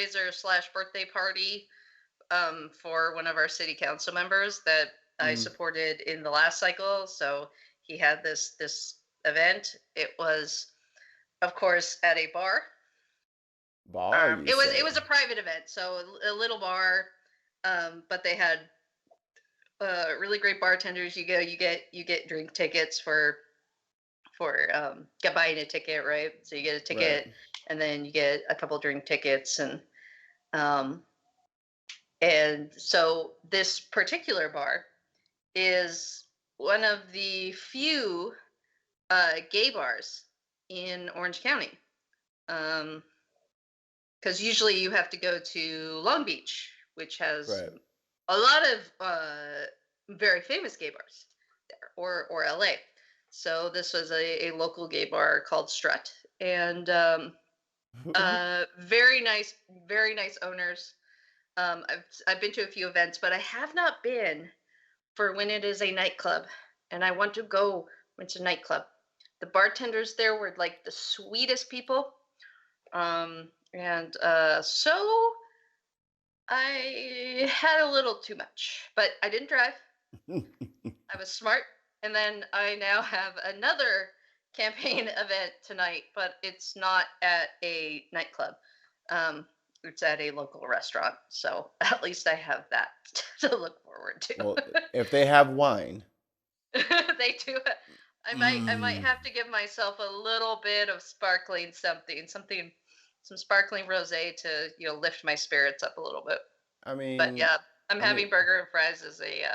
fundraiser slash birthday party for one of our city council members that I Mm. supported in the last cycle. So he had this event. It was, of course, at a bar. Bar, you It was say? a private event, so a little bar. But they had really great bartenders. You get drink tickets for get buying a ticket, right? So you get a Right. ticket, and then you get a couple drink tickets, um, and so this particular bar is one of the few gay bars in Orange County. Because usually you have to go to Long Beach, which has Right. a lot of very famous gay bars there, or LA. So this was a local gay bar called Strut, and very nice owners. I've been to a few events, but I have not been for when it is a nightclub, and I want to go when it's a nightclub. The bartenders there were like the sweetest people, and so I had a little too much, but I didn't drive. I was smart, and then I now have another campaign event tonight, but it's not at a nightclub. Um, it's at a local restaurant, so at least I have that to look forward to. Well, if they have wine. They do. I might Mm. have to give myself a little bit of sparkling some sparkling rosé to lift my spirits up a little bit. I But mean, yeah, I'm I mean, having burger and fries as a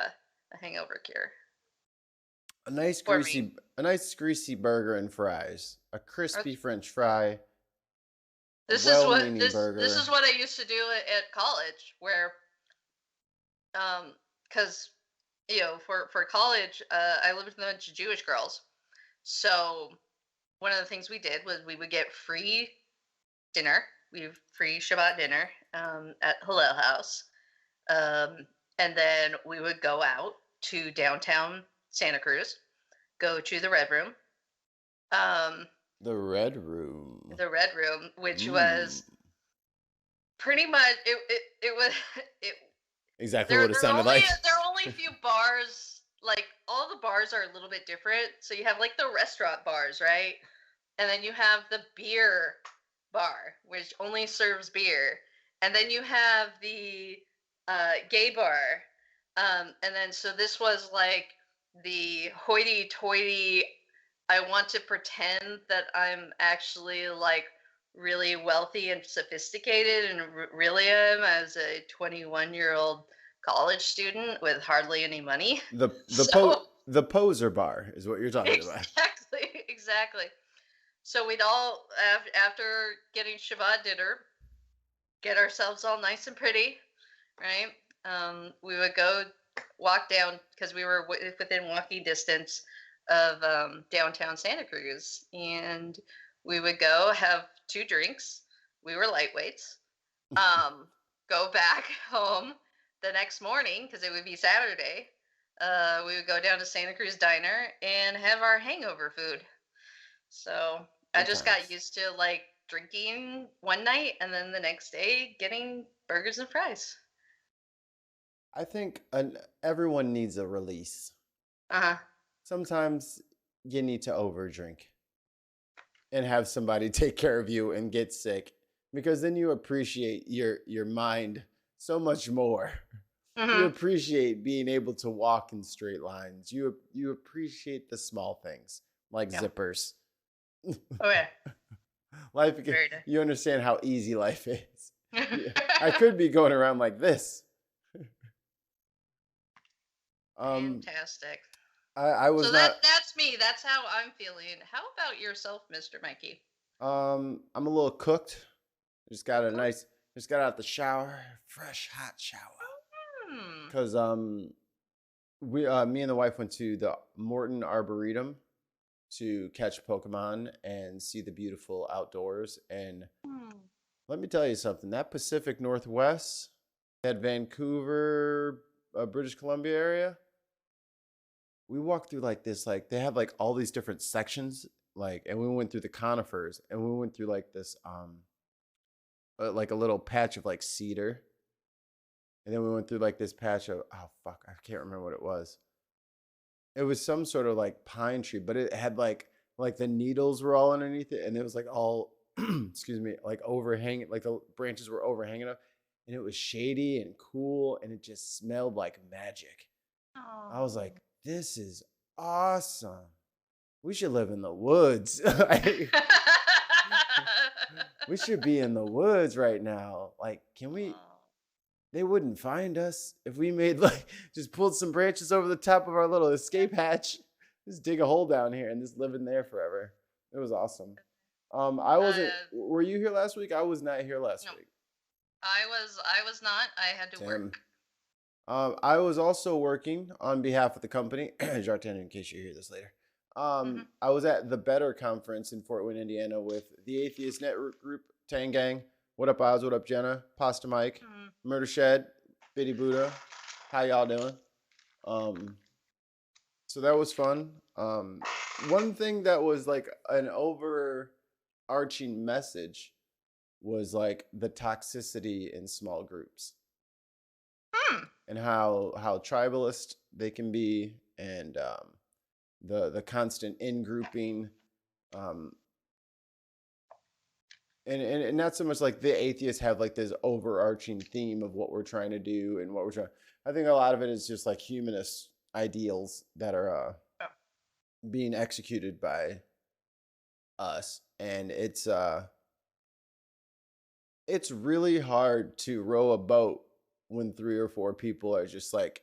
hangover cure for me. a nice greasy burger and fries, a crispy French fry, a This is what well-meaning this burger. is what I used to do at college, where because for college, I lived with a bunch of Jewish girls. So one of the things we did was we would get free dinner. We have free Shabbat dinner at Hillel House, um, and then we would go out to downtown Santa Cruz, go to um, The Red Room. the Red Room, which Mm. was pretty much it was it. Exactly There what it there are sounded only like. there are only a few bars. Like all the bars are a little bit different. So you have like the restaurant bars, right? And then you have the beer bar, which only serves beer, and then you have the gay bar, and then so this was like the hoity-toity. I want to pretend that I'm actually like really wealthy and sophisticated, and really am as a 21-year-old college student with hardly any money. So The poser bar is what you're talking about. exactly, exactly. So we'd all, after getting Shabbat dinner, get ourselves all nice and pretty, right? We would go walk down because we were within walking distance of downtown Santa Cruz, and we would go have two drinks. We were lightweights. Um, Go back home the next morning because it would be Saturday. We would go down to Santa Cruz Diner and have our hangover food. So I Good just got times. used to like drinking one night and then the next day getting burgers and fries. I think everyone needs a release. Uh huh. Sometimes you need to overdrink and have somebody take care of you and get sick because then you appreciate your mind so much more. You Hmm. appreciate being able to walk in straight lines. You appreciate the small things like Yeah. zippers. Oh yeah. Life, Very nice. you understand how easy life is. Yeah, I could be going around like this. Um, Fantastic. I was So not. that's me. That's how I'm feeling. How about yourself, Mr. Mikey? I'm a little cooked. Just got a Okay. nice. Just got out the shower, fresh hot shower. Hmm. Cause we me and the wife went to the Morton Arboretum to catch Pokemon and see the beautiful outdoors. And Hmm. let me tell you something. That Pacific Northwest, that Vancouver, British Columbia area, we walked through like this, like they have like all these different sections, like, and we went through the conifers and we went through like this, like a little patch of like cedar, and then we went through like this patch of, oh fuck, I can't remember what it was. It was some sort of like pine tree, but it had like the needles were all underneath it, and it was like all excuse me, like overhanging, like the branches were overhanging up, and it was shady and cool, and it just smelled like magic. I was Oh. like, this is awesome. We should live in the woods. We should be in the woods right now. Like, can we? Oh. They wouldn't find us if we made like just pulled some branches over the top of our little escape hatch. Just dig a hole down here and just live in there forever. It was awesome. I wasn't. Uh, Were you here last week? I was not here last no, week. I was not. I had to Tim. work. I was also working on behalf of the company, Jartan, in case you hear this later. Hmm. I was at the Better Conference in Fort Wayne, Indiana with the Atheist Network Group, Tang Gang. What up, Oz? What up, Jenna? Pasta Mike, Hmm. Murder Shed, Biddy Buddha. How y'all doing? Um, so that was fun. One thing that was like an overarching message was like the toxicity in small groups Hmm. and how tribalist they can be, and the constant in grouping, um, and not so much like the atheists have like this overarching theme of what we're trying to do and what we're trying. I think a lot of it is just like humanist ideals that are Oh. being executed by us, and it's really hard to row a boat when three or four people are just like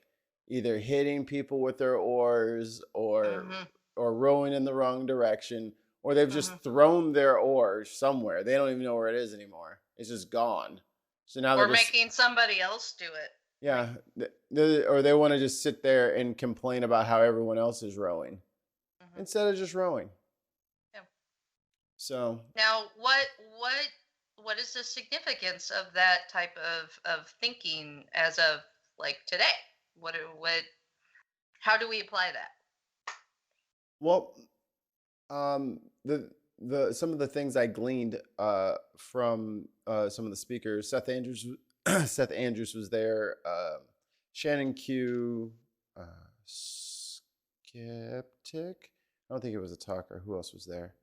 either hitting people with their oars Hmm. or rowing in the wrong direction, or they've Hmm. just thrown their oars somewhere. They don't even know where it is anymore. It's just gone. So now they're Or just, making somebody else do it. Right. yeah, or they want to just sit there and complain about how everyone else is rowing Hmm. instead of just rowing. Yeah. So, Now, what is the significance of that type of thinking as of like today? What how do we apply that? well, Um, the some of the things I gleaned from some of the speakers, Seth Andrews, Seth Andrews was there. Shannon Q, Skeptic. I don't think it was a talker. Who else was there?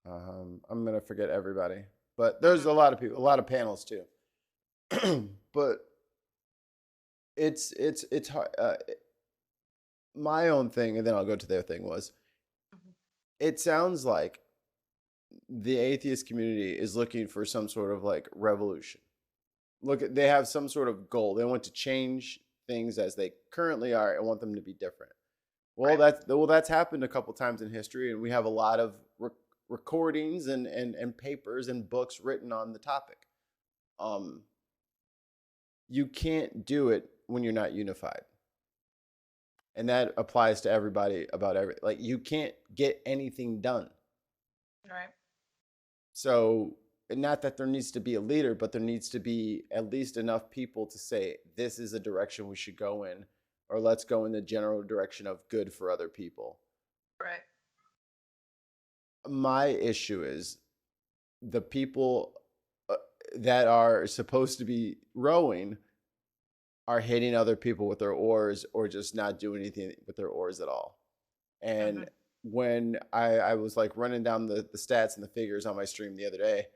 I'm gonna forget everybody, but there's Hmm. a lot of people, a lot of panels too. But it's hard. My own thing, and then I'll go to their thing. Was Hmm. it sounds like the atheist community is looking for some sort of like revolution. They have some sort of goal. They want to change things as they currently are and want them to be different. Well, Right. that's happened a couple times in history, and we have a lot of recordings and papers and books written on the topic. Um, you can't do it when you're not unified, and that applies to everybody about every. Like you can't get anything done. Right. So, not that there needs to be a leader, but there needs to be at least enough people to say, this is a direction we should go in, or let's go in the general direction of good for other people. Right. My issue is the people uh, that are supposed to be rowing are hitting other people with their oars or just not doing anything with their oars at all. Hmm. And when I was like running down the stats and the figures on my stream the other day,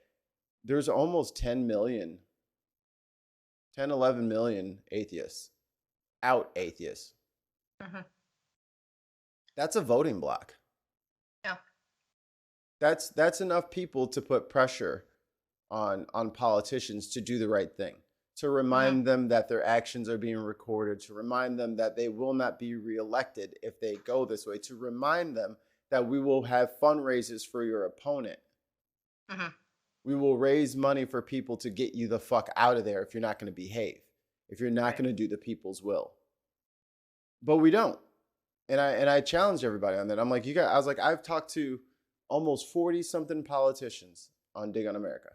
there's almost 10 million 10, 11 million atheists, out atheists. Hmm. That's a voting block. Yeah. That's enough people to put pressure on politicians to do the right thing, to Hmm. remind them that their actions are being recorded, to remind them that they will not be reelected if they go this way, to remind them that we will have fundraisers for your opponent. Hmm. We will raise money for people to get you the fuck out of there if you're not going to behave, if you're not Right. going to do the people's will. But we don't. And I challenged everybody on that. I'm like, you guys, I was like, I've talked to almost 40 something politicians on Dig on America,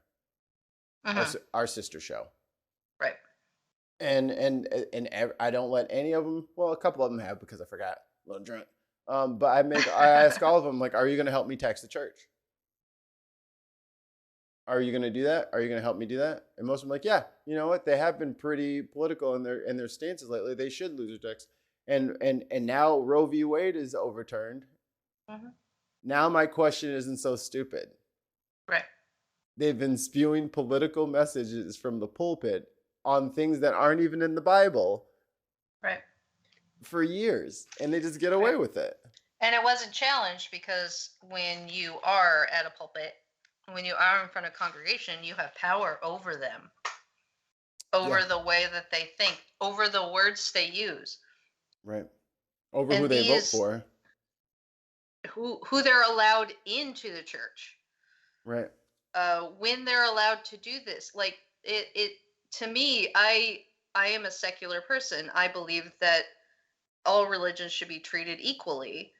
our Hmm. our sister show. Right. And I don't let any of them. Well, a couple of them have because I forgot, a little drunk. But I ask all of them like, are you going to help me tax the church? are you going to do that? Are you going to help me do that? And most of them are like, yeah, you know what? They have been pretty political in their stances lately. They should lose their checks. And now Roe v. Wade is overturned. Mhm. Now my question isn't so stupid. Right. They've been spewing political messages from the pulpit on things that aren't even in the Bible Right. for years, and they just get away Right. with it. And it wasn't challenged because when you are at a pulpit, when you are in front of congregation, you have power over them, over Yeah, the way that they think, over the words they use. right. Over who And they vote these for. who they're allowed into the church. Right. When they're allowed to do this. Like it to me, I am a secular person. I believe that all religions should be treated equally,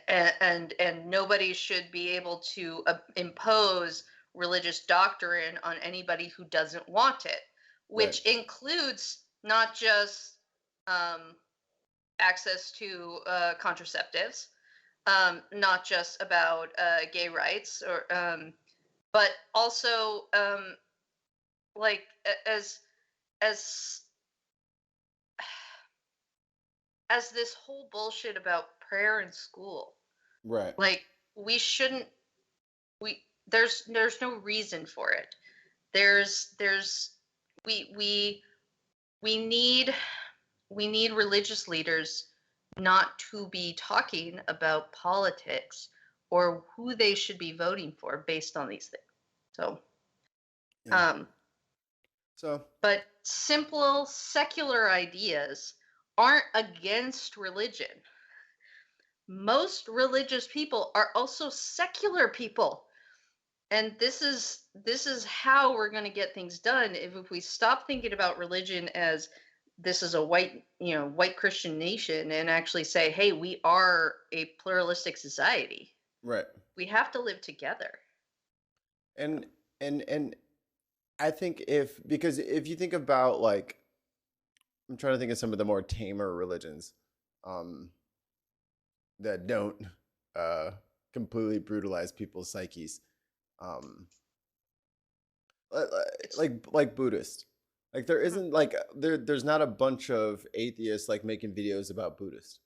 and nobody should be able to impose religious doctrine on anybody who doesn't want it, Right. which includes not just um, access to contraceptives, not just about gay rights, or but also like as as this whole bullshit about prayer in school. Right. Like we shouldn't we there's no reason for it. There's we we need we need religious leaders not to be talking about politics or who they should be voting for based on these things. So Yeah. um So, but simple secular ideas aren't against religion. Most religious people are also secular people, and this is how we're going to get things done if we stop thinking about religion as this is a white Christian nation, and actually say, hey, we are a pluralistic society. right. We have to live together. And and I think because if you think about, like, I'm trying to think of some of the more tamer religions um that don't uh completely brutalize people's psyches. Um It's like Buddhist. Like there mhm, isn't like there's not a bunch of atheists like making videos about Buddhist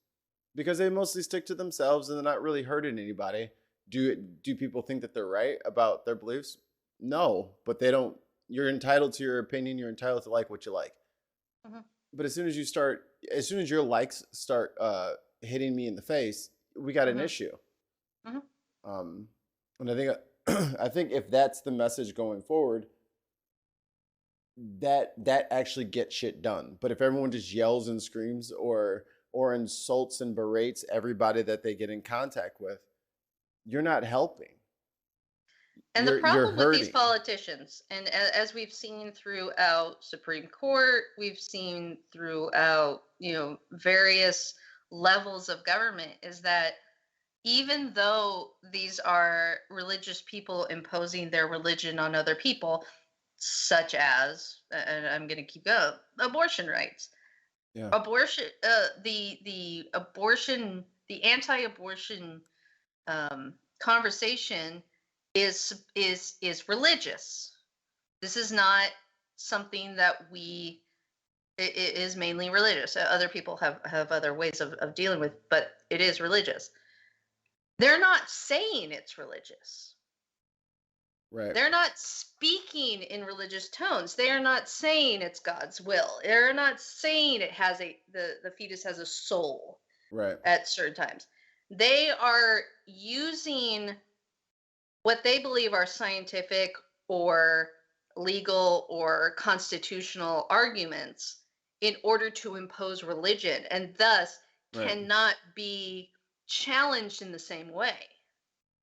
because they mostly stick to themselves and they're not really hurting anybody. Do people think that they're right about their beliefs? No, but they don't. You're entitled to your opinion. You're entitled to like what you like. mhm, But as soon as your likes start hitting me in the face, we got an mhm, issue. mhm. Um, and I think I think if that's the message going forward, that actually gets shit done. But if everyone just yells and screams or insults and berates everybody that they get in contact with, you're not helping. And the You're problem with these hurting. politicians, and as we've seen throughout Supreme Court, we've seen throughout, various levels of government, is that even though these are religious people imposing their religion on other people, such as, and I'm going to keep going, abortion rights, Yeah. the anti-abortion conversation is religious. This is not something that it is mainly religious. Other people have other ways of dealing with, but it is religious. They're not saying it's religious. Right. They're not speaking in religious tones. They are not saying it's God's will. They're not saying the fetus has a soul Right. at certain times. They are using what they believe are scientific or legal or constitutional arguments in order to impose religion, and thus Right. cannot be challenged in the same way.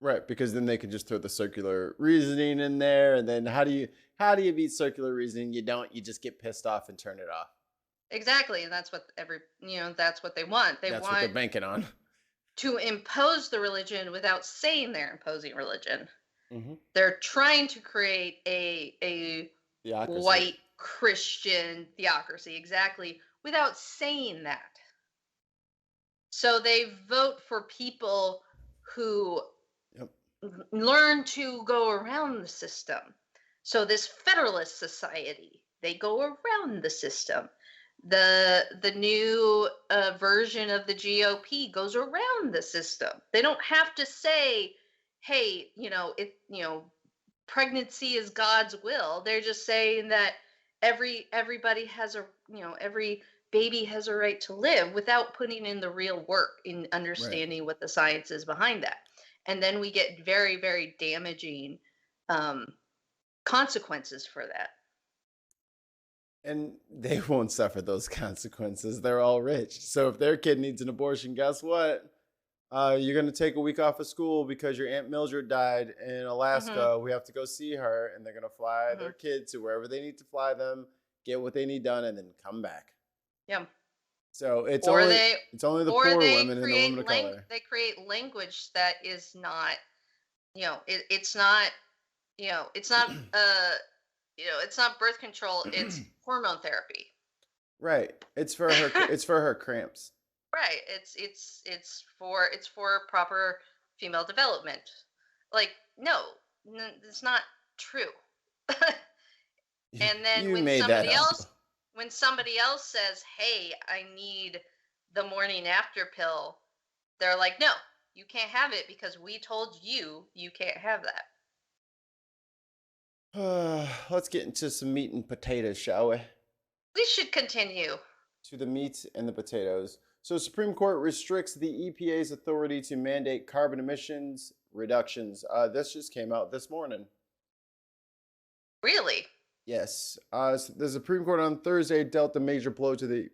Right. Because then they can just throw the circular reasoning in there, and then how do you beat circular reasoning? You don't. You just get pissed off and turn it off. Exactly, and that's what they want. They That's what they're want banking on. to impose the religion without saying they're imposing religion. Mm-hmm. They're trying to create a Theocracy. white Christian theocracy, exactly, without saying that. So they vote for people who Yep. learn to go around the system. So this Federalist Society, they go around the system. The new version of the GOP goes around the system. They don't have to say, "Hey, pregnancy is God's will." They're just saying that everybody has every baby has a right to live, without putting in the real work in Right. understanding what the science is behind that. And then we get very, very damaging um, consequences for that. And they won't suffer those consequences. They're all rich. So if their kid needs an abortion, guess what? You're going to take a week off of school because your Aunt Mildred died in Hmm. Alaska. We have to go see her. And they're going to fly their Hmm. kids to wherever they need to fly them, get what they need done, and then come back. Yeah. So Or they it's only the or poor they women and the women create of color. they create language that is not, it's not, it's not it's not birth control, it's hormone therapy. Right. It's for her cramps. Right. It's for proper female development. Like, no, it's not true. And then You made that up. when somebody else says, "Hey, I need the morning after pill," they're like, "No, you can't have it because we told you you can't have that." Let's get into some meat and potatoes, shall we? We should continue. To the meat and the potatoes. So, Supreme Court restricts the EPA's authority to mandate carbon emissions reductions. This just came out this morning. Really? Yes. So the Supreme Court on Thursday dealt a major blow to the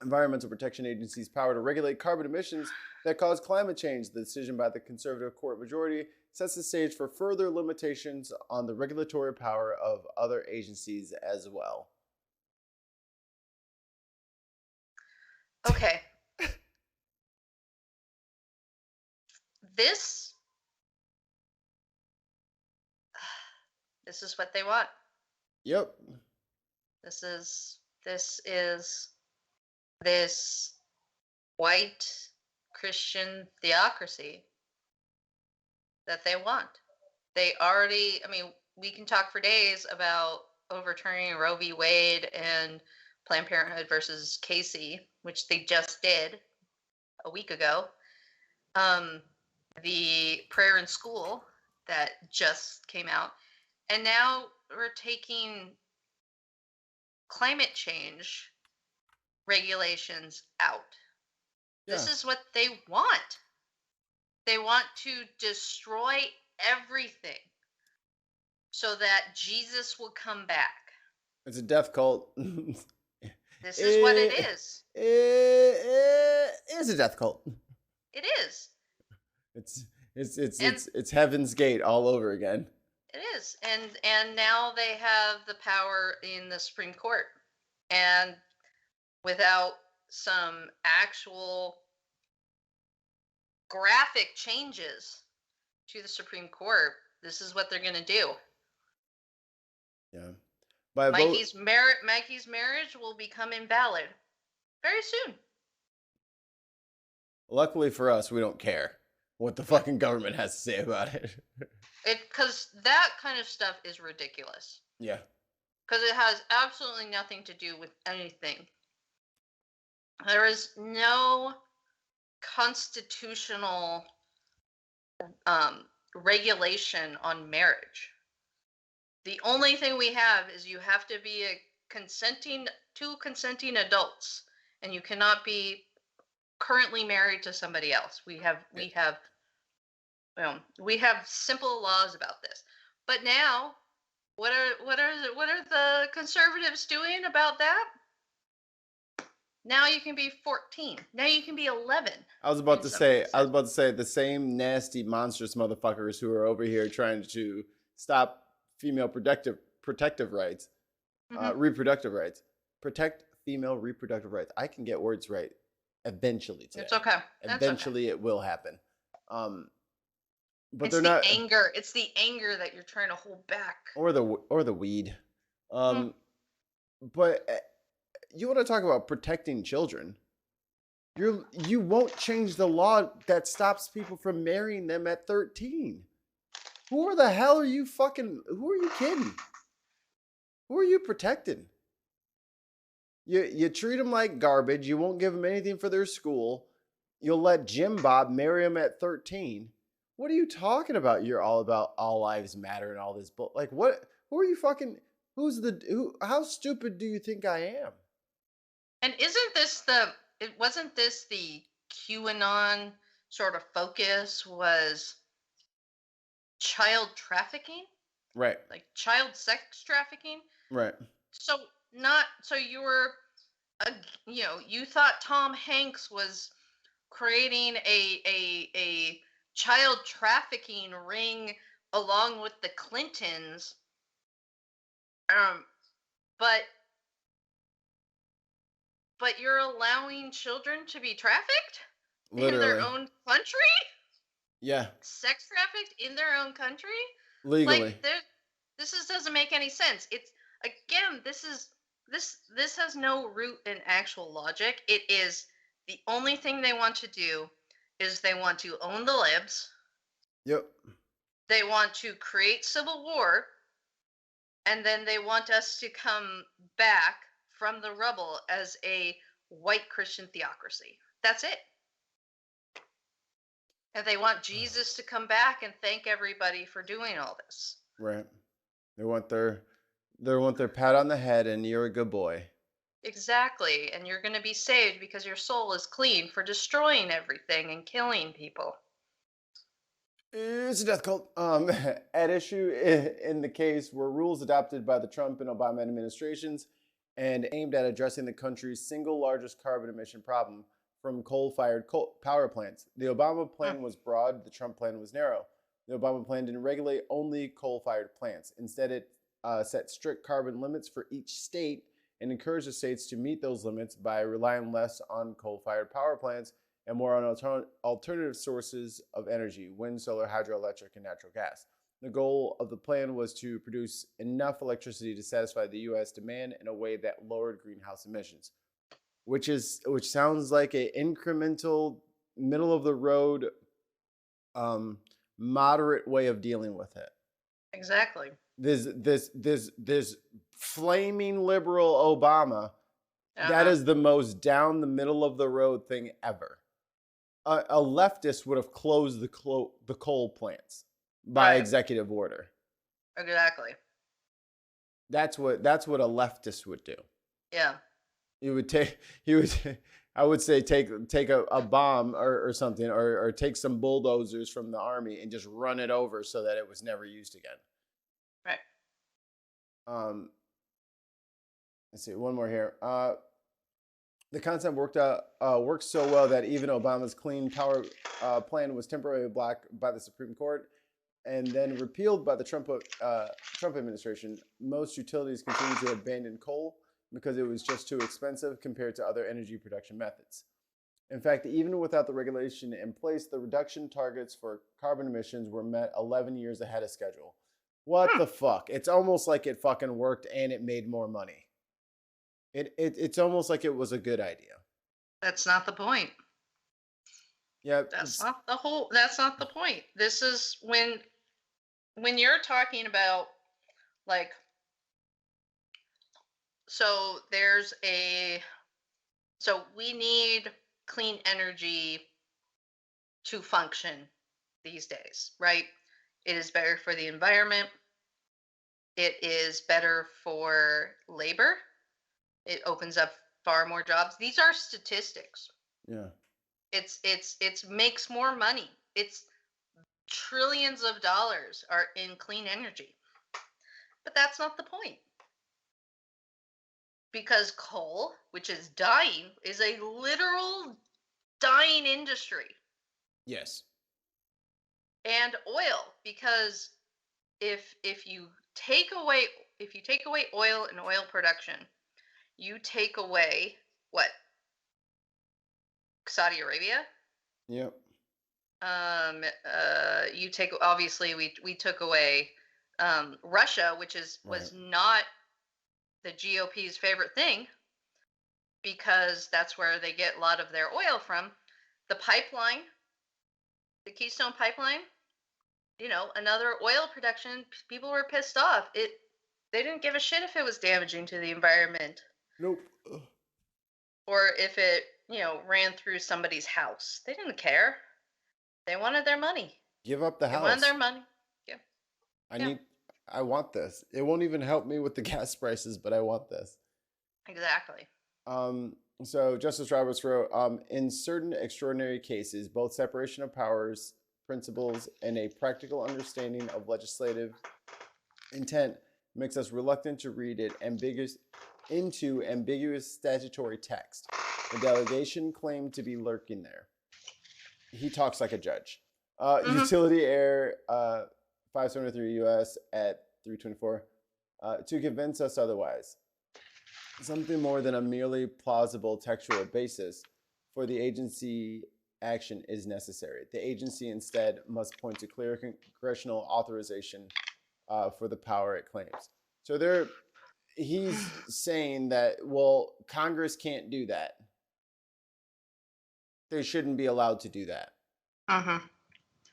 Environmental Protection Agency's power to regulate carbon emissions that cause climate change. The decision by the conservative court majority sets the stage for further limitations on the regulatory power of other agencies as well. Okay. This this is what they want. Yep. This is this white Christian theocracy that they want. They already, I mean, we can talk for days about overturning Roe v. Wade and Planned Parenthood versus Casey, which they just did a week ago. The prayer in school that just came out. And now we're taking climate change regulations out. Yeah. This is what they want. They want to destroy everything so that Jesus will come back. It's a death cult. This is what it is. It is a death cult. It is. It's it's it's And it's it's Heaven's Gate all over again. it is. And now they have the power in the Supreme Court. And without some actual graphic changes to the Supreme Court, this is what they're going to do. Yeah. By vote. Mikey's marriage will become invalid very soon. Luckily for us, we don't care what the fucking government has to say about it. Because that kind of stuff is ridiculous. Yeah. Because it has absolutely nothing to do with anything. There is no constitutional regulation on marriage. The only thing we have is you have to be two consenting adults, and you cannot be currently married to somebody else. We have simple laws about this. But now, what are the conservatives doing about that? Now you can be 14. Now you can be 11. I was about to say the same nasty monstrous motherfuckers who are over here trying to stop female protective rights, reproductive rights, protect female reproductive rights. I can get words right eventually today. It's okay. Eventually it will happen. But it's they're the not anger. It's the anger that you're trying to hold back. or the weed. But you want to talk about protecting children? You won't change the law that stops people from marrying them at 13. Who the hell are you fucking? Who are you kidding? Who are you protecting? You treat them like garbage. You won't give them anything for their school. You'll let Jim Bob marry them at 13. What are you talking about? You're all about all lives matter and all this bull. Like what? Who are you fucking? Who's the who? How stupid do you think I am? And isn't this the? It wasn't this the QAnon sort of focus was child trafficking, Right. like child sex trafficking. Right. So not so you were, a, you thought Tom Hanks was creating a child trafficking ring along with the Clintons, um, but you're allowing children to be trafficked in their Literally. own country, Yeah. sex trafficked in their own country. Like Legally. doesn't make any sense. It's again, this has no root in actual logic. It is the only thing they want to do is they want to own the libs. Yep. They want to create civil war, and then they want us to come back from the rubble as a white Christian theocracy. That's it. And they want Jesus to come back and thank everybody for doing all this. Right. They want their pat on the head and you're a good boy. Exactly. And you're going to be saved because your soul is clean for destroying everything and killing people. It's a death cult. At issue in the case were rules adopted by the Trump and Obama administrations and aimed at addressing the country's single largest carbon emission problem from coal-fired power plants. The Obama plan was broad, the Trump plan was narrow. The Obama plan didn't regulate only coal-fired plants. Instead, it set strict carbon limits for each state and encouraged the states to meet those limits by relying less on coal-fired power plants and more on alternative sources of energy: wind, solar, hydroelectric, and natural gas. The goal of the plan was to produce enough electricity to satisfy the U.S. demand in a way that lowered greenhouse emissions, which sounds like an incremental, middle of the road, moderate way of dealing with it. Exactly. This flaming liberal Obama, that is the most down the middle of the road thing ever. A leftist would have closed the coal plants by executive order. Exactly. That's what a leftist would do. Yeah. I would say take a bomb or something, or take some bulldozers from the army and just run it over so that it was never used again. Right. Let's see, one more here. The concept worked so well that even Obama's clean power plan was temporarily blocked by the Supreme Court and then repealed by the Trump administration. Most utilities continue to abandon coal because it was just too expensive compared to other energy production methods. In fact, even without the regulation in place, the reduction targets for carbon emissions were met 11 years ahead of schedule. What the fuck? It's almost like it fucking worked and it made more money. It's almost like it was a good idea. That's not the point. Yeah. That's not the point. This is when you're talking about, like, so we need clean energy to function these days, right? It is better for the environment. It is better for labor. It opens up far more jobs. These are statistics. Yeah. It's makes more money. It's trillions of dollars are in clean energy. But that's not the point. Because coal, which is dying, is a literal dying industry. Yes. And oil, because if you take away oil and oil production, you take away what? Saudi Arabia? Yep. You take, obviously we took away Russia, which was not the GOP's favorite thing, because that's where they get a lot of their oil from. The pipeline, the Keystone Pipeline, another oil production. People were pissed off. They didn't give a shit if it was damaging to the environment Nope. or if it, ran through somebody's house. They didn't care. They wanted their money. Give up the They wanted house. their money. Yeah. I Yeah. need. I want this. It won't even help me with the gas prices, but I want this. Exactly. So Justice Roberts wrote, in certain extraordinary cases, both separation of powers principles and a practical understanding of legislative intent makes us reluctant to read it into ambiguous statutory text. The delegation claimed to be lurking there. He talks like a judge. Utility Air 573 US at 324 to convince us otherwise. Something more than a merely plausible textual basis for the agency action is necessary. The agency instead must point to clear congressional authorization for the power it claims. So he's saying that, well, Congress can't do that. They shouldn't be allowed to do that.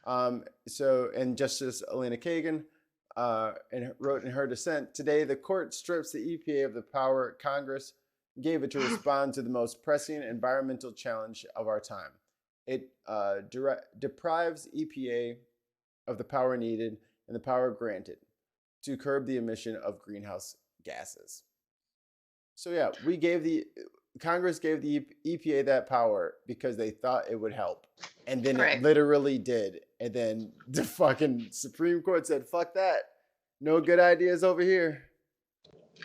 And Justice Elena Kagan wrote in her dissent, today the court strips the EPA of the power Congress gave it to respond to the most pressing environmental challenge of our time. It deprives EPA of the power needed and the power granted to curb the emission of greenhouse gases. So yeah, Congress gave the EPA that power because they thought it would help. And then it literally did. And then the fucking Supreme Court said, fuck that. No good ideas over here.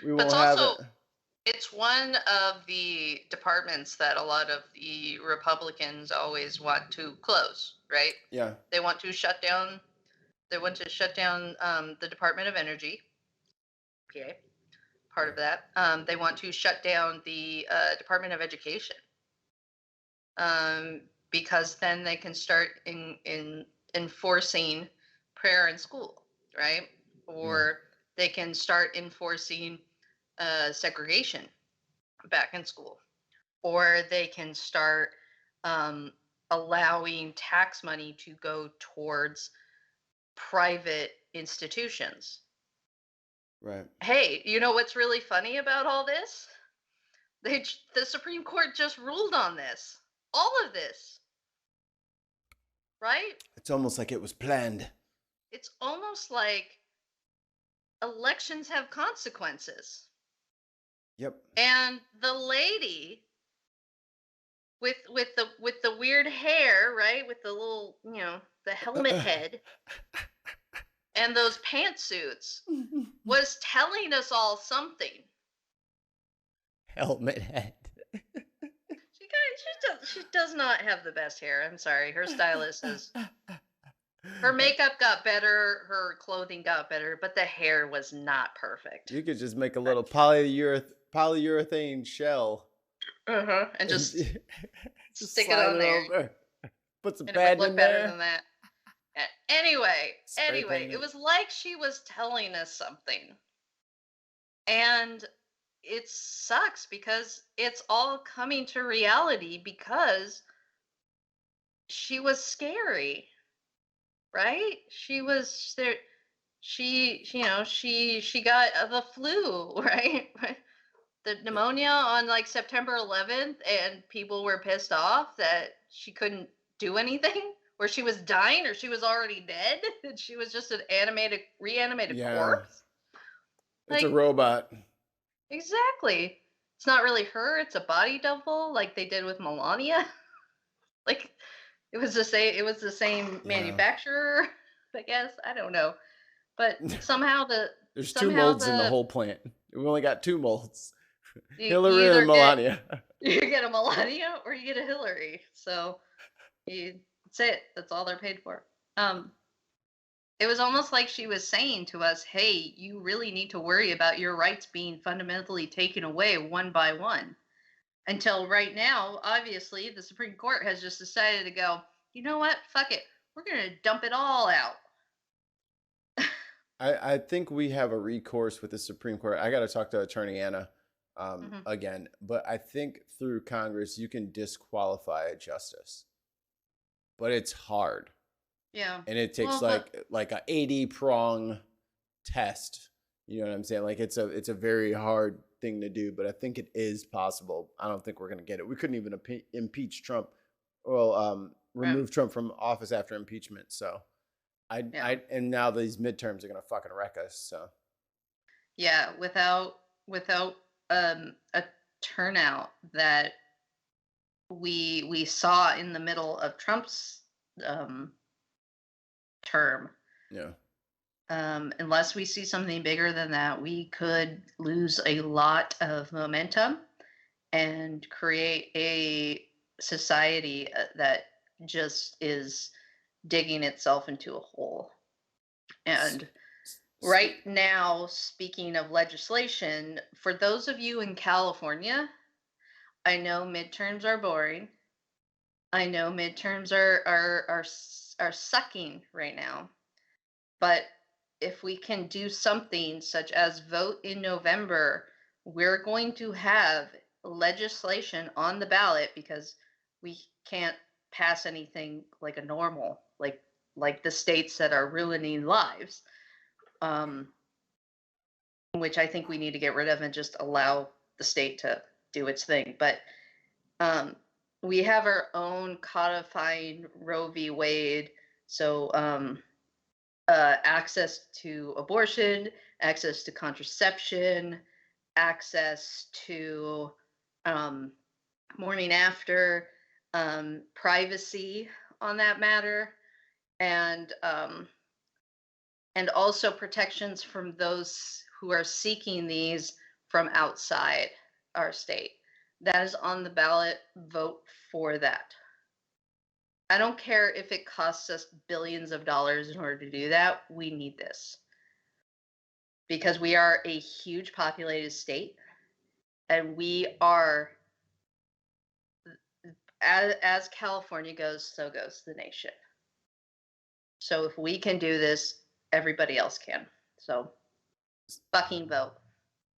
We won't have it. It's one of the departments that a lot of the Republicans always want to close, right? Yeah. They want to shut down the Department of Energy, PA, part of that. They want to shut down the Department of Education. Because then they can start in enforcing prayer in school, right? Or they can start enforcing segregation back in school, or they can start allowing tax money to go towards private institutions. Right. Hey, you know what's really funny about all this? The Supreme Court just ruled on this. All of this. Right? It's almost like it was planned. It's almost like elections have consequences. Yep. And the lady with the weird hair, right? With the little, the helmet head and those pantsuits was telling us all something. Helmet head. She does not have the best hair. I'm sorry. Her stylist is. Her makeup got better. Her clothing got better, but the hair was not perfect. You could just make a little polyurethane shell. And just stick it on there. Over. Put some padding in there. Better than that. Anyway, it was like she was telling us something. And it sucks because it's all coming to reality because she was scary, right? She was there. She got the flu, right? The pneumonia on like September 11th, and people were pissed off that she couldn't do anything, or she was dying, or she was already dead, and she was just an reanimated corpse. It's a robot. Exactly. It's not really her, it's a body double like they did with Melania. Like it was the same manufacturer, I guess. I don't know. But somehow there's two molds in the whole plant. We only got two molds. Hillary and Melania. You get a Melania or you get a Hillary. So that's it. That's all they're paid for. It was almost like she was saying to us, hey, you really need to worry about your rights being fundamentally taken away one by one. Until right now, obviously, the Supreme Court has just decided to go, you know what? Fuck it. We're going to dump it all out. I think we have a recourse with the Supreme Court. I got to talk to Attorney Anna again. But I think through Congress, you can disqualify a justice. But it's hard. Yeah. and it takes Well, like a 80 prong test. You know what I'm saying? Like it's a very hard thing to do, but I think it is possible. I don't think we're gonna get it. We couldn't even impeach Trump, well, right. remove Trump from office after impeachment. So Yeah. and now these midterms are gonna fucking wreck us. So Yeah. Without a turnout that we saw in the middle of Trump's um, term, yeah, unless we see something bigger than that, we could lose a lot of momentum and create a society that just is digging itself into a hole. And right now, speaking of legislation, for those of you in California, I know midterms are boring. I know midterms are sucking right now. But if we can do something such as vote in November, we're going to have legislation on the ballot because we can't pass anything like a normal, like the states that are ruining lives, um, which I think we need to get rid of and just allow the state to do its thing. But um, we have our own codifying Roe v. Wade, so access to abortion, access to contraception, access to um, morning after, privacy on that matter, and also protections from those who are seeking these from outside our state. That is on the ballot. Vote for that. I don't care if it costs us billions of dollars in order to do that. We need this because we are a huge populated state and we are, as California goes, so goes the nation. So if we can do this, everybody else can. So fucking vote.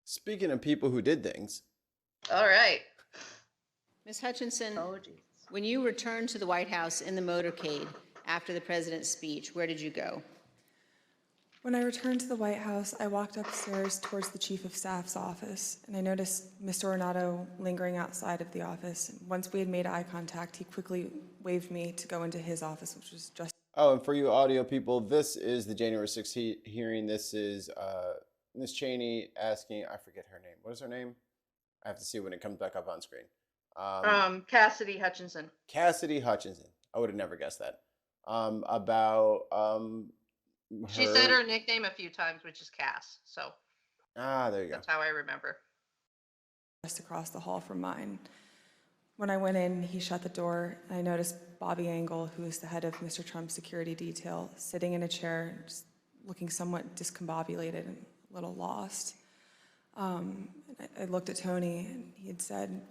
speaking of people who did things, All right. Ms. Hutchinson, Oh, geez. when you returned to the White House in the motorcade after the president's speech, where did you go? When I returned to the White House, I walked upstairs towards the Chief of Staff's office, and I noticed Mr. Ornato lingering outside of the office. Once we had made eye contact, he quickly waved me to go into his office, which was just... oh, and for you audio people, this is the January 6th hearing. This is Ms. Cheney asking, I forget her name. What is her name? I have to see when it comes back up on screen. Cassidy Hutchinson. Cassidy Hutchinson. I would have never guessed that. About She said her nickname a few times, which is Cass. So there you go. that's how I remember. Just across the hall from mine. When I went in, he shut the door, and I noticed Bobby Engel, who is the head of Mr. Trump's security detail, sitting in a chair, just looking somewhat discombobulated and a little lost. I looked at Tony, and he had said,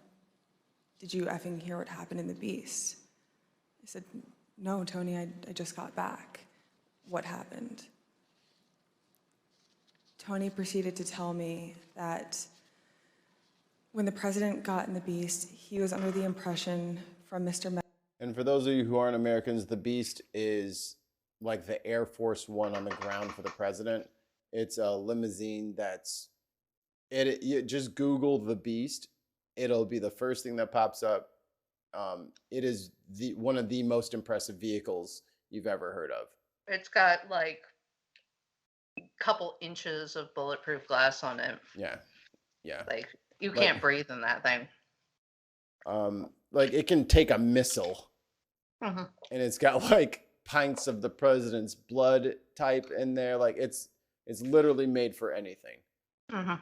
"Did you effing hear what happened in the Beast?" I said, "No, Tony, I just got back. What happened?" Tony proceeded to tell me that when the president got in the Beast, he was under the impression from Mr. And for those of you who aren't Americans, the Beast is like the Air Force One on the ground for the president. It's a limousine that's you just Google the Beast. It'll be the first thing that pops up. It is one of the most impressive vehicles you've ever heard of. It's got like a couple inches of bulletproof glass on it. Yeah. Like you can't breathe in that thing. Like it can take a missile, Mm-hmm. and it's got like pints of the president's blood type in there. Like it's literally made for anything. Mm-hmm.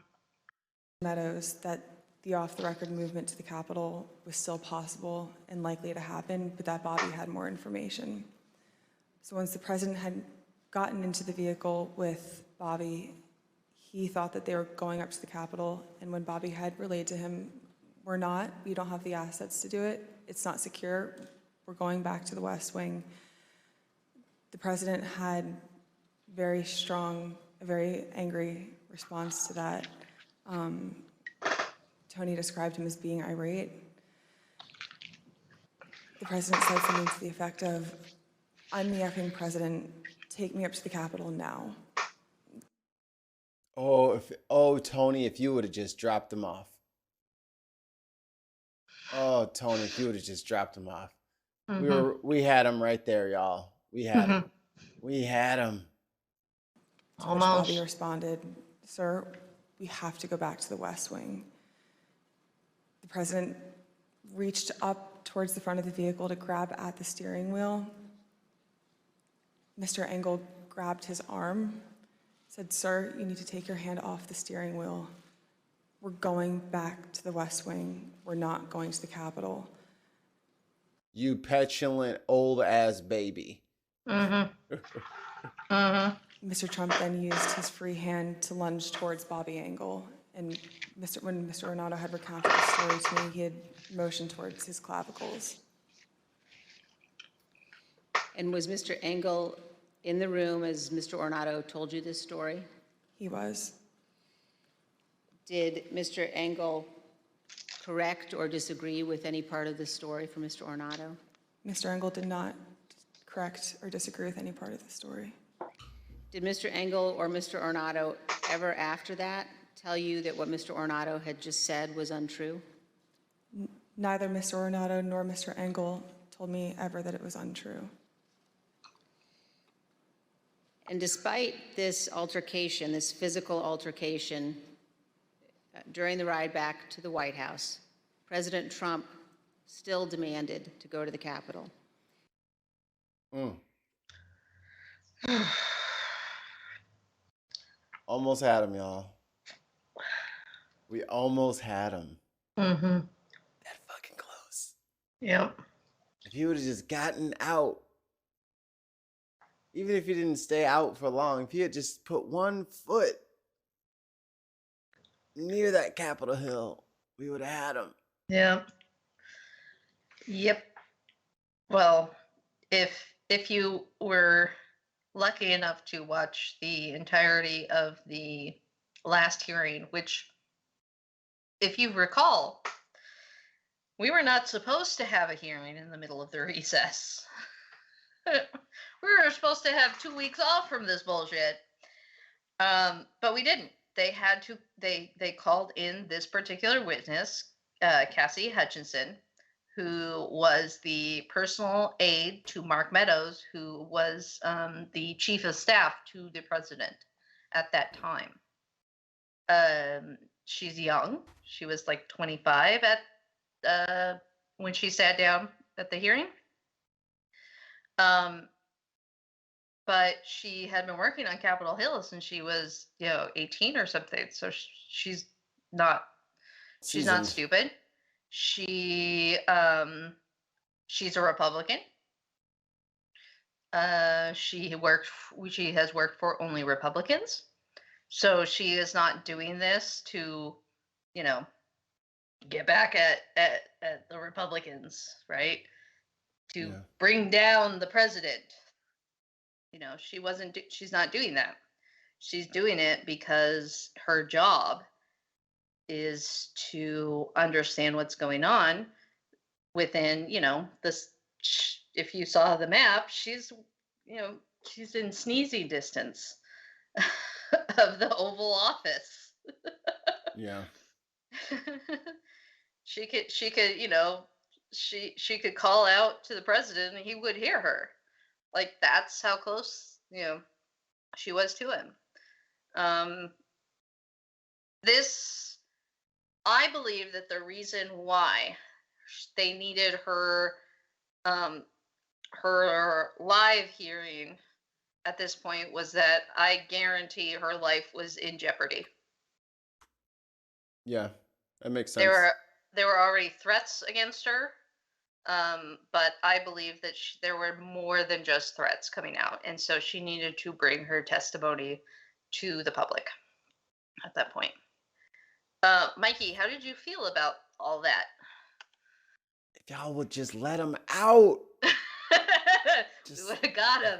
Meadows that the off-the-record movement to the Capitol was still possible and likely to happen, but that Bobby had more information. So once the president had gotten into the vehicle with Bobby, he thought that they were going up to the Capitol, and when Bobby had relayed to him, "We're not, we don't have the assets to do it, it's not secure, we're going back to the West Wing," the president had a very angry response to that. Tony described him as being irate. The president said something to the effect of, I'm the effing president. Take me up to the Capitol now. Tony, if you would have just dropped him off. Oh, Tony, if you would have just dropped him off. We had him right there, y'all. We had him. We had him. To which Bobby responded, "Sir, we have to go back to the West Wing." The president reached up towards the front of the vehicle to grab at the steering wheel. Mr. Engel grabbed his arm, said, "Sir, you need to take your hand off the steering wheel. We're going back to the West Wing. We're not going to the Capitol." You petulant old-ass baby. Mr. Trump then used his free hand to lunge towards Bobby Engel. And when Mr. Ornato had recounted the story to me, he had motioned towards his clavicles. And was Mr. Engel in the room as Mr. Ornato told you this story? He was. Did Mr. Engel correct or disagree with any part of the story from Mr. Ornato? Mr. Engel did not correct or disagree with any part of the story. Did Mr. Engel or Mr. Ornato ever after that tell you that what Mr. Ornato had just said was untrue? Neither Mr. Ornato nor Mr. Engel told me ever that it was untrue. And despite this altercation, this physical altercation, during the ride back to the White House, President Trump still demanded to go to the Capitol. Almost had him, y'all. We almost had him. That fucking close. Yep. If he would have just gotten out, even if he didn't stay out for long, if he had just put one foot near that Capitol Hill, we would have had him. Yep. Well, if you were lucky enough to watch the entirety of the last hearing, which, if you recall, we were not supposed to have a hearing in the middle of the recess. We were supposed to have 2 weeks off from this bullshit. But we didn't. They called in this particular witness, Cassie Hutchinson, who was the personal aide to Mark Meadows, who was the chief of staff to the president at that time. She's young. She was like 25 at when she sat down at the hearing. But she had been working on Capitol Hill since she was, 18 or something. So she's not stupid. She's a Republican. She has worked for only Republicans. So she is not doing this to, get back at the Republicans, right? To bring down the president. She's not doing that. She's doing it because her job is to understand what's going on within, this. If you saw the map, she's in sneezing distance of the Oval Office. Yeah. She could, she could call out to the president and he would hear her. Like, that's how close, she was to him. I believe that the reason why they needed her live hearing at this point was that I guarantee her life was in jeopardy. Yeah, that makes sense. There were already threats against her. But I believe that there were more than just threats coming out. And so she needed to bring her testimony to the public at that point. Mikey, how did you feel about all that? If y'all would just let him out. We would have got him.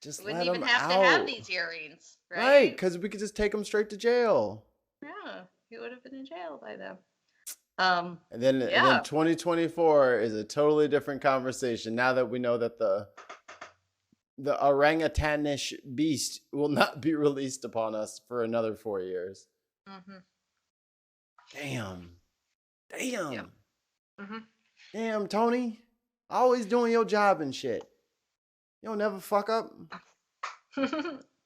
Just we let wouldn't him even have out. to have these hearings, right? Right, because we could just take him straight to jail. Yeah, he would have been in jail by then. And then 2024 is a totally different conversation now that we know that the the orangutanish beast will not be released upon us for another 4 years. Mm-hmm. Damn. Yep. Mm-hmm. Damn, Tony. Always doing your job and shit. You don't never fuck up.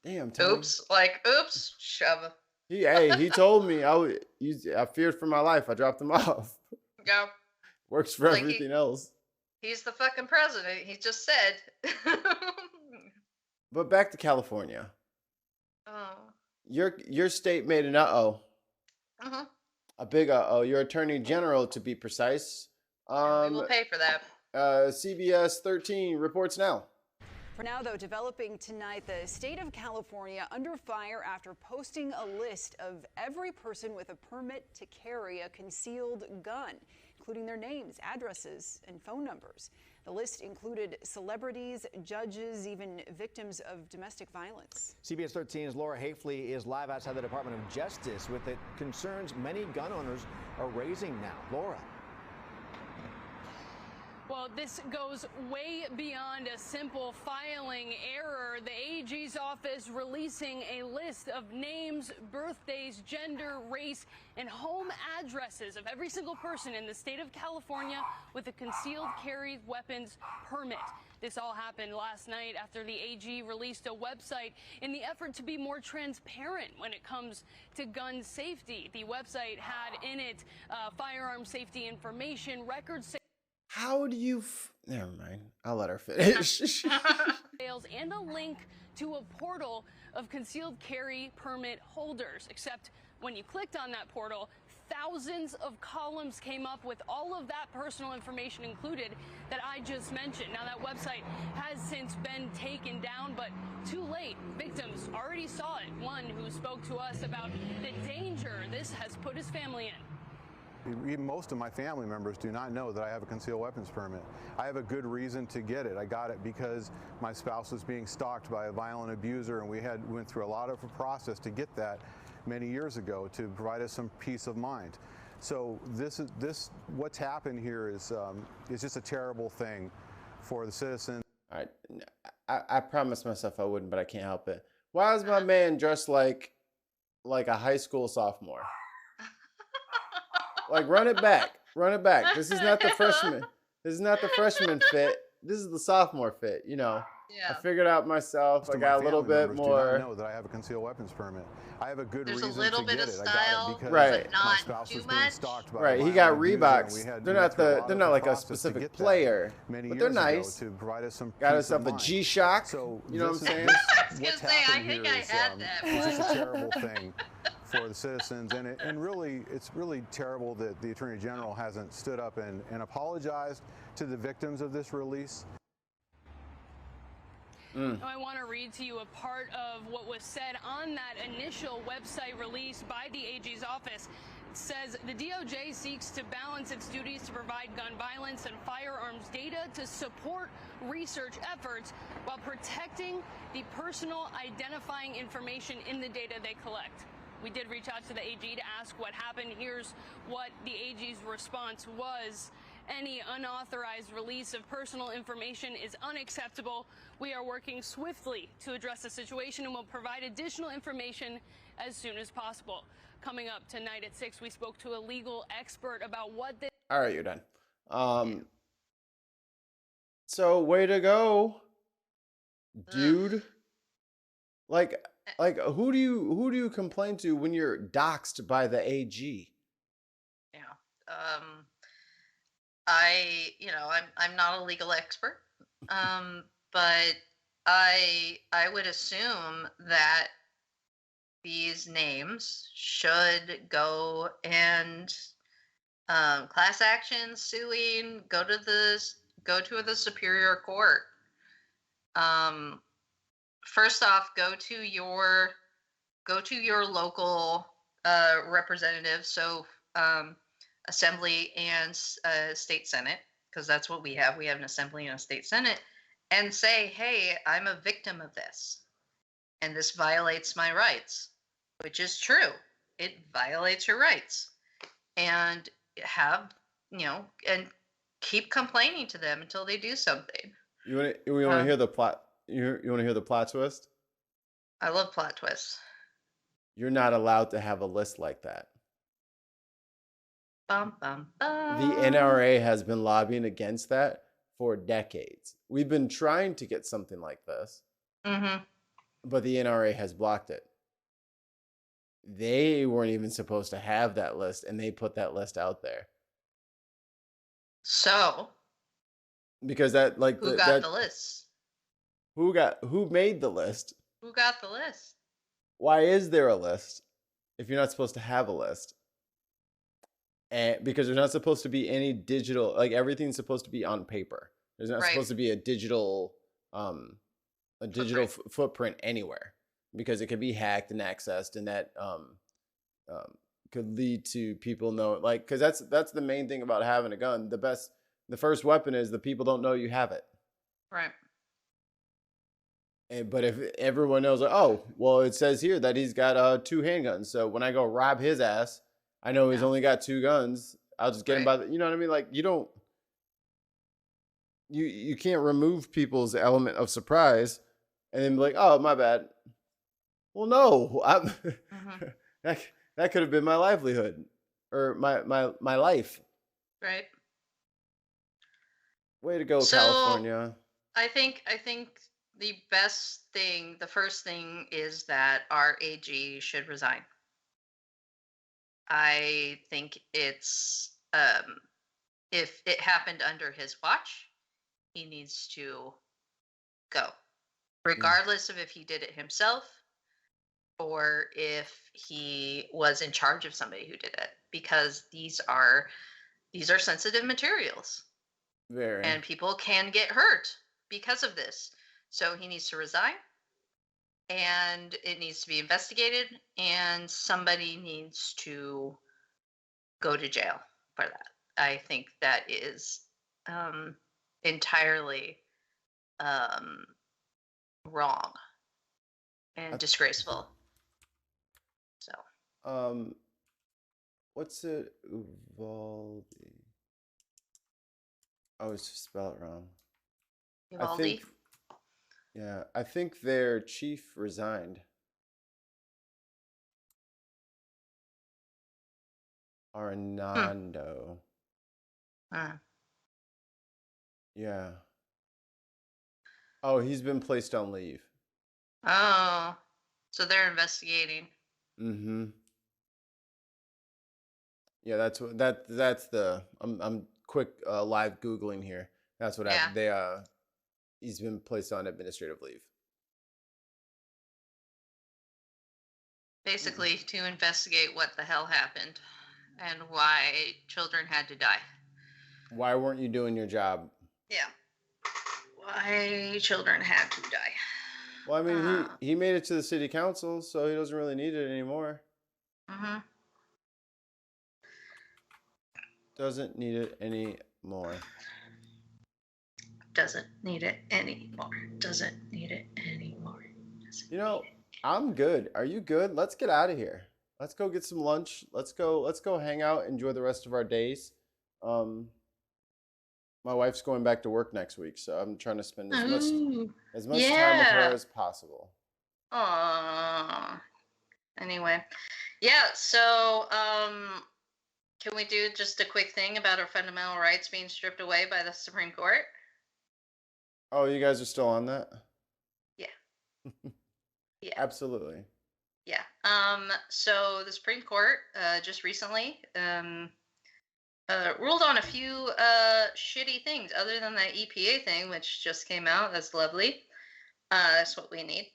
Damn, Tony. Oops, shove. He told me I feared for my life. I dropped him off. Yeah. Works for Like everything else. He's the fucking president. He just said. But back to California. Oh. Your state made an uh-oh. Uh-huh. A big uh-oh. Your attorney general, to be precise. We will pay for that. CBS 13 reports now. For now, though, developing tonight, the state of California under fire after posting a list of every person with a permit to carry a concealed gun, including their names, addresses, and phone numbers. The list included celebrities, judges, even victims of domestic violence. CBS 13's Laura Hafley is live outside the Department of Justice with the concerns many gun owners are raising now. Laura. Well, this goes way beyond a simple filing error. The AG's office releasing a list of names, birthdays, gender, race, and home addresses of every single person in the state of California with a concealed carry weapons permit. This all happened last night after the AG released a website in the effort to be more transparent when it comes to gun safety. The website had in it firearm safety information, records. How do you... Never mind. I'll let her finish. And a link to a portal of concealed carry permit holders. Except when you clicked on that portal, thousands of columns came up with all of that personal information included that I just mentioned. Now, that website has since been taken down, but too late. Victims already saw it. One who spoke to us about the danger this has put his family in. Even most of my family members do not know that I have a concealed weapons permit. I have a good reason to get it. I got it because my spouse was being stalked by a violent abuser, and we went through a lot of a process to get that many years ago to provide us some peace of mind. So what's happened here is just a terrible thing for the citizens. All right. I promised myself I wouldn't, but I can't help it. Why is my man dressed like a high school sophomore? Like, run it back. Run it back. This is not the freshman. This is not the freshman fit. This is the sophomore fit, you know. Yeah. I figured out myself. I got a little bit more. Do not know that I have a concealed weapons permit. I have a good There's reason a little to bit get of it. style, I got it because right. Not my spouse too was being much. stalked by Right, a he got violent abuser, Reeboks. and They're we not went through a lot like a process to specific get that player, many but they're years ago nice. to provide us some Got peace herself of a mind. G-Shock. So You know what I'm saying? I was gonna What's say, I happened think here I is, had that. it's just a terrible thing for the citizens, and really, it's really terrible that the Attorney General hasn't stood up and apologized to the victims of this release. Now, I want to read to you a part of what was said on that initial website released by the AG's office. It says the DOJ seeks to balance its duties to provide gun violence and firearms data to support research efforts while protecting the personal identifying information in the data they collect. We did reach out to the AG to ask what happened. Here's what the AG's response was. Any unauthorized release of personal information is unacceptable. We are working swiftly to address the situation and will provide additional information as soon as possible. Coming up tonight at 6, we spoke to a legal expert about what this... All right, you're done. So way to go, dude. Like who do you complain to when you're doxxed by the AG? Yeah. I'm not a legal expert, but I would assume that these names should go and class action, suing, go to the Superior Court. First off, go to your local representative. So Assembly and State Senate, because that's what we have. We have an Assembly and a State Senate, and say, hey, I'm a victim of this, and this violates my rights, which is true. It violates your rights, and and keep complaining to them until they do something. We want to hear the plot. You want to hear the plot twist? I love plot twists. You're not allowed to have a list like that. Bum, bum, The bum. NRA has been lobbying against that for decades. We've been trying to get something like this, but the NRA has blocked it. They weren't even supposed to have that list, and they put that list out there So, because that like who got the list? who made the list? Who got the list? Why is there a list if you're not supposed to have a list? And because there's not supposed to be any digital, like everything's supposed to be on paper. There's not supposed to be a digital footprint anywhere, because it could be hacked and accessed, and that could lead to people know, like, because that's the main thing about having a gun. The first weapon is the people don't know you have it. Right. But if everyone knows, like, oh, well, it says here that he's got 2 handguns, so when I go rob his ass, I know he's only got 2 guns. I'll just get him by the, you know what I mean? Like, you can't remove people's element of surprise and then be like, oh, my bad. Well, no, that could have been my livelihood or my life. Right. Way to go, So, California. I think the first thing is that our AG should resign. I think it's if it happened under his watch, he needs to go, regardless of if he did it himself or if he was in charge of somebody who did it, because these are sensitive materials. Very. And people can get hurt because of this. So he needs to resign, and it needs to be investigated, and somebody needs to go to jail for that. I think that is entirely wrong and disgraceful. So. What's it? Uvalde. I always spell it wrong. Uvalde? I think their chief resigned. Arnando. Yeah. Oh, he's been placed on leave. Oh, so they're investigating. Mm-hmm. Yeah, that's the I'm quick live Googling here. That's what happened. He's been placed on administrative leave. Basically, to investigate what the hell happened and why children had to die. Why weren't you doing your job? Yeah. Why children had to die. Well, I mean, he made it to the city council, so he doesn't really need it anymore. Mm-hmm. Doesn't need it anymore. Doesn't need it anymore. Doesn't need it anymore. You know, I'm good. Are you good? Let's get out of here. Let's go get some lunch. Let's go hang out, enjoy the rest of our days. My wife's going back to work next week, so I'm trying to spend as much time with her as possible. Aww. Anyway. Yeah, so can we do just a quick thing about our fundamental rights being stripped away by the Supreme Court? Oh, you guys are still on that? Yeah. Yeah. Absolutely. Yeah. So the Supreme Court just recently ruled on a few shitty things, other than that EPA thing, which just came out. That's lovely. That's what we need.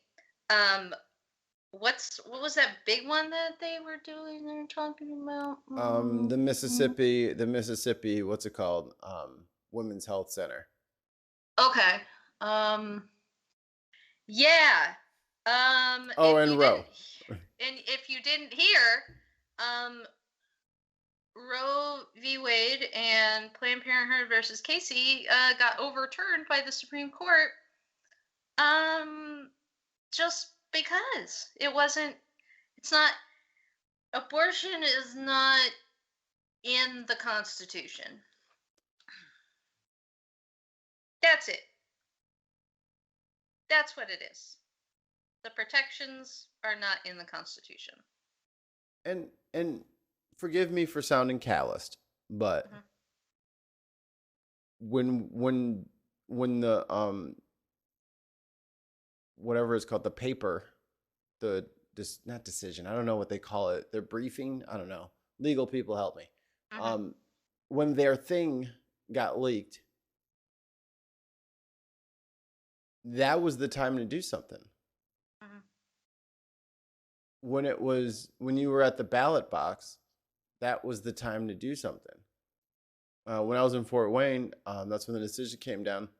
What was that big one that they were doing? They're talking about the Mississippi. What's it called? Women's Health Center. Okay. Yeah. And Roe. And if you didn't hear, Roe v. Wade and Planned Parenthood versus Casey got overturned by the Supreme Court. Just because abortion is not in the Constitution. That's it. That's what it is. The protections are not in the Constitution. And forgive me for sounding calloused, but Mhm. when the whatever it's called, the paper, not decision, I don't know what they call it, their briefing, I don't know, legal people help me. Mhm. When their thing got leaked, that was the time to do something. Mhm. When you were at the ballot box, that was the time to do something. When I was in Fort Wayne, that's when the decision came down,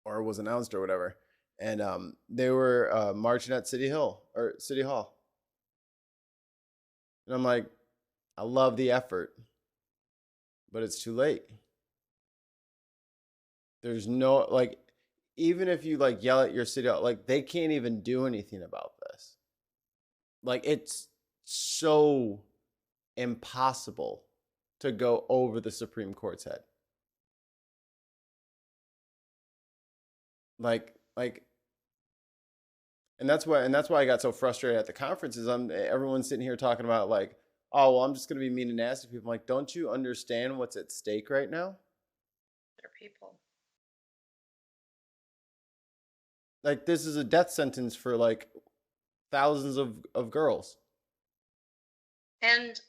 or was announced, or whatever, and they were marching at City Hall, and I'm like, I love the effort, but it's too late. There's no, like, even if you like yell at your city hall, like, they can't even do anything about this. Like, it's so impossible to go over the Supreme Court's head. Like, and that's why I got so frustrated at the conferences. Everyone's sitting here talking about, like, oh, well, I'm just gonna be mean and nasty to people. I'm like, don't you understand what's at stake right now? They're people. Like, this is a death sentence for like thousands of girls. And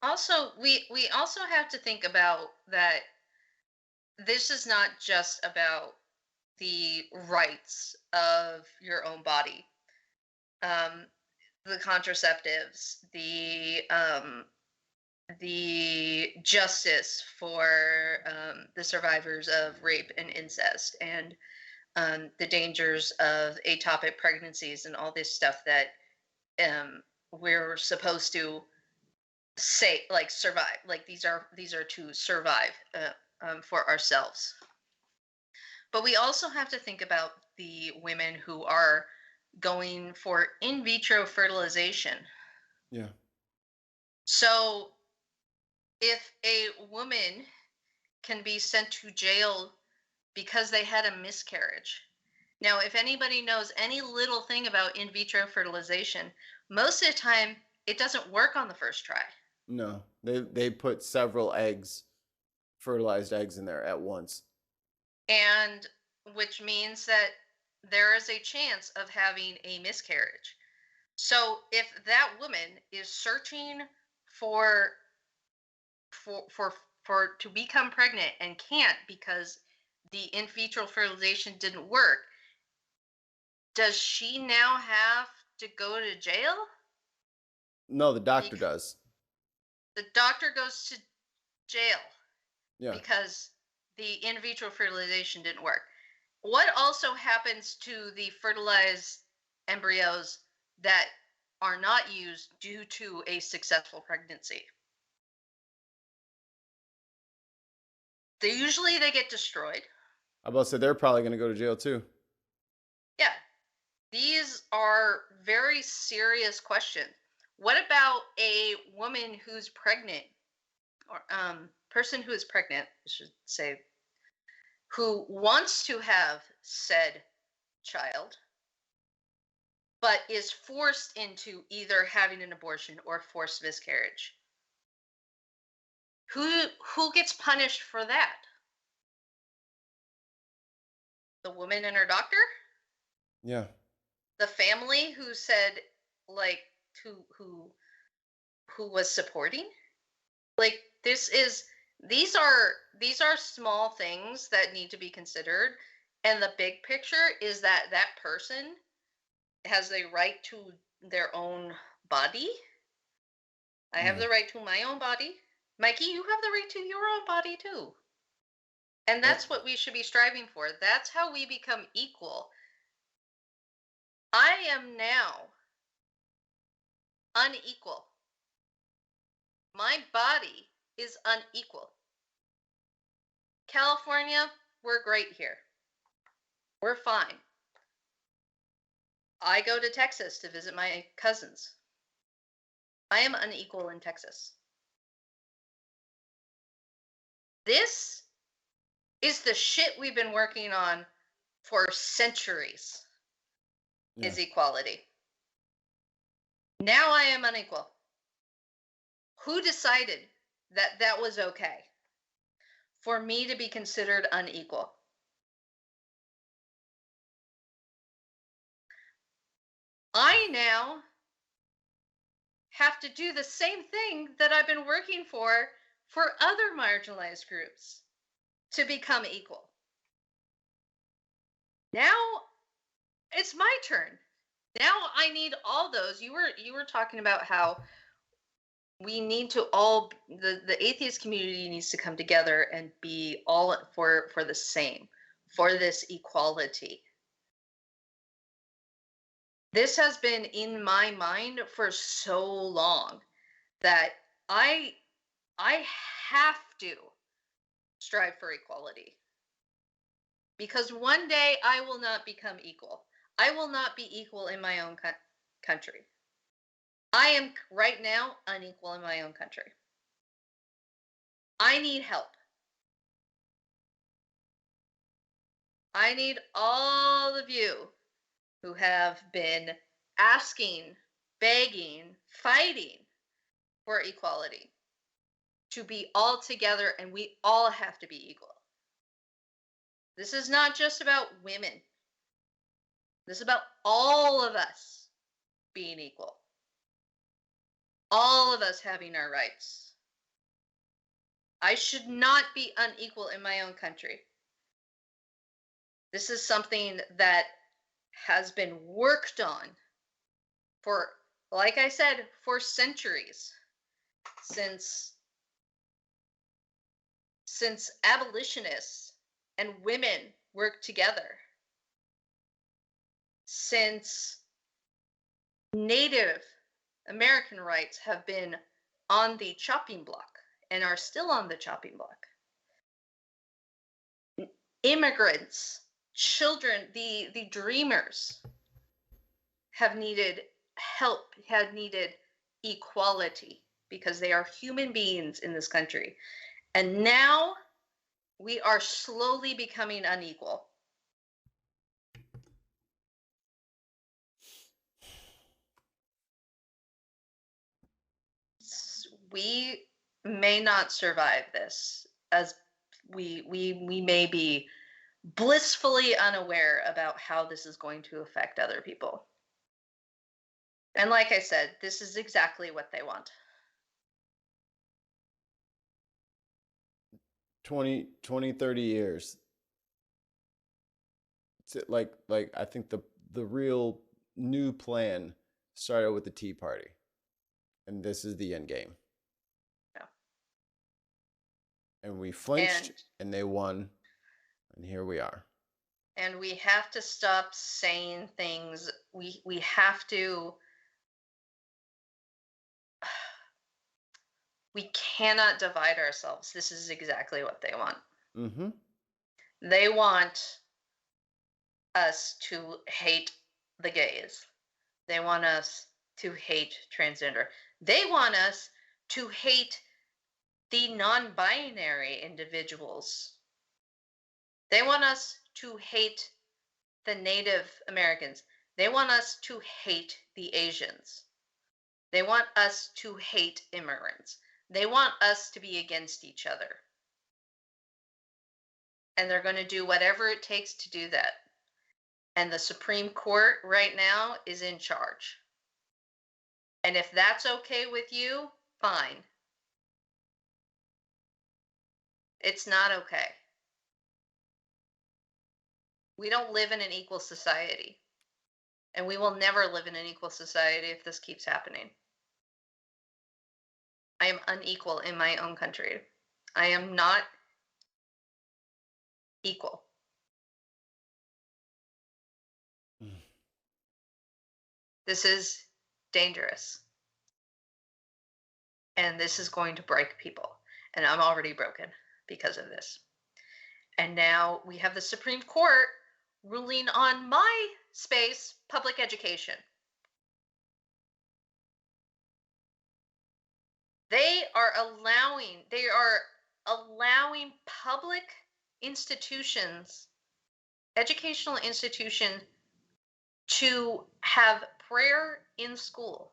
also, we also have to think about that this is not just about the rights of your own body. The contraceptives, the justice for the survivors of rape and incest, and the dangers of atopic pregnancies, and all this stuff that we're supposed to say, like, survive. Like, these are to survive for ourselves. But we also have to think about the women who are going for in vitro fertilization. Yeah. So if a woman can be sent to jail because they had a miscarriage. Now, if anybody knows any little thing about in vitro fertilization, most of the time it doesn't work on the first try. No, they put several fertilized eggs in there at once. And which means that there is a chance of having a miscarriage. So if that woman is searching for for for for to become pregnant and can't because the in vitro fertilization didn't work, does she now have to go to jail? No, the doctor Because does. the doctor goes to jail Yeah. because the in vitro fertilization didn't work. What also happens to the fertilized embryos that are not used due to a successful pregnancy? They get destroyed. I about to say they're probably going to go to jail too. Yeah. These are very serious questions. What about a woman who's pregnant, or person who is pregnant, I should say, who wants to have said child, but is forced into either having an abortion or forced miscarriage? Who gets punished for that? The woman and her doctor? Yeah. The family who said, like, who was supporting? Like, these are small things that need to be considered, and the big picture is that that person has a right to their own body. I have Yeah. the right to my own body. Mikey, you have the right to your own body too. And Eh, that's what we should be striving for. That's how we become equal. I am now unequal. My body is unequal. California, we're great here. We're fine. I go to Texas to visit my cousins. I am unequal in Texas. This is the shit we've been working on for centuries is equality. Now I am unequal. Who decided that that was okay for me to be considered unequal? I now have to do the same thing that I've been working for other marginalized groups to become equal. Now it's my turn. Now I need all those. You were talking about how we need to all the atheist community needs to come together and be all for the same, for this equality. This has been in my mind for so long that I have to strive for equality, because one day I will not become equal. I will not be equal in my own country. I am right now unequal in my own country. I need help. I need all of you who have been asking, begging, fighting for equality to be all together, and we all have to be equal. This is not just about women. This is about all of us being equal. All of us having our rights. I should not be unequal in my own country. This is something that has been worked on for, like I said, for centuries, since abolitionists and women worked together, since Native American rights have been on the chopping block and are still on the chopping block. Immigrants, children, the dreamers have needed help, have needed equality, because they are human beings in this country. And now we are slowly becoming unequal. We may not survive this, as we may be blissfully unaware about how this is going to affect other people. And like I said, this is exactly what they want. 20, 30 years. It's like I think the real new plan started with the Tea Party. And this is the end game. Yeah. And we flinched and they won. And here we are. And we have to stop saying things. We have to. We cannot divide ourselves. This is exactly what they want. Mm-hmm. They want us to hate the gays. They want us to hate transgender. They want us to hate the non-binary individuals. They want us to hate the Native Americans. They want us to hate the Asians. They want us to hate immigrants. They want us to be against each other. And they're going to do whatever it takes to do that. And the Supreme Court right now is in charge. And if that's okay with you, fine. It's not okay. We don't live in an equal society. And we will never live in an equal society if this keeps happening. I am unequal in my own country. I am not equal. This is dangerous. And this is going to break people. And I'm already broken because of this. And now we have the Supreme Court ruling on my space, public education. They are allowing public institutions educational institution to have prayer in school.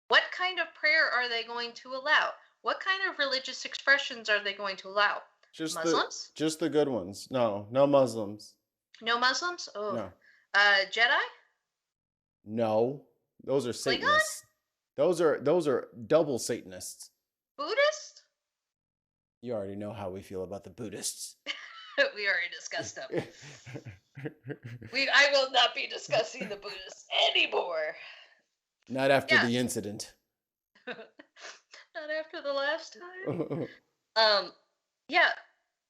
What kind of prayer are they going to allow? What kind of religious expressions are they going to allow? Muslims? Just the good ones. No Muslims. No Muslims? Oh. No. Jedi? No. Those are Satanists. Those are double Satanists. Buddhist? You already know how we feel about the Buddhists. We already discussed them. I will not be discussing the Buddhists anymore. Not after the incident. Not after the last time. Yeah,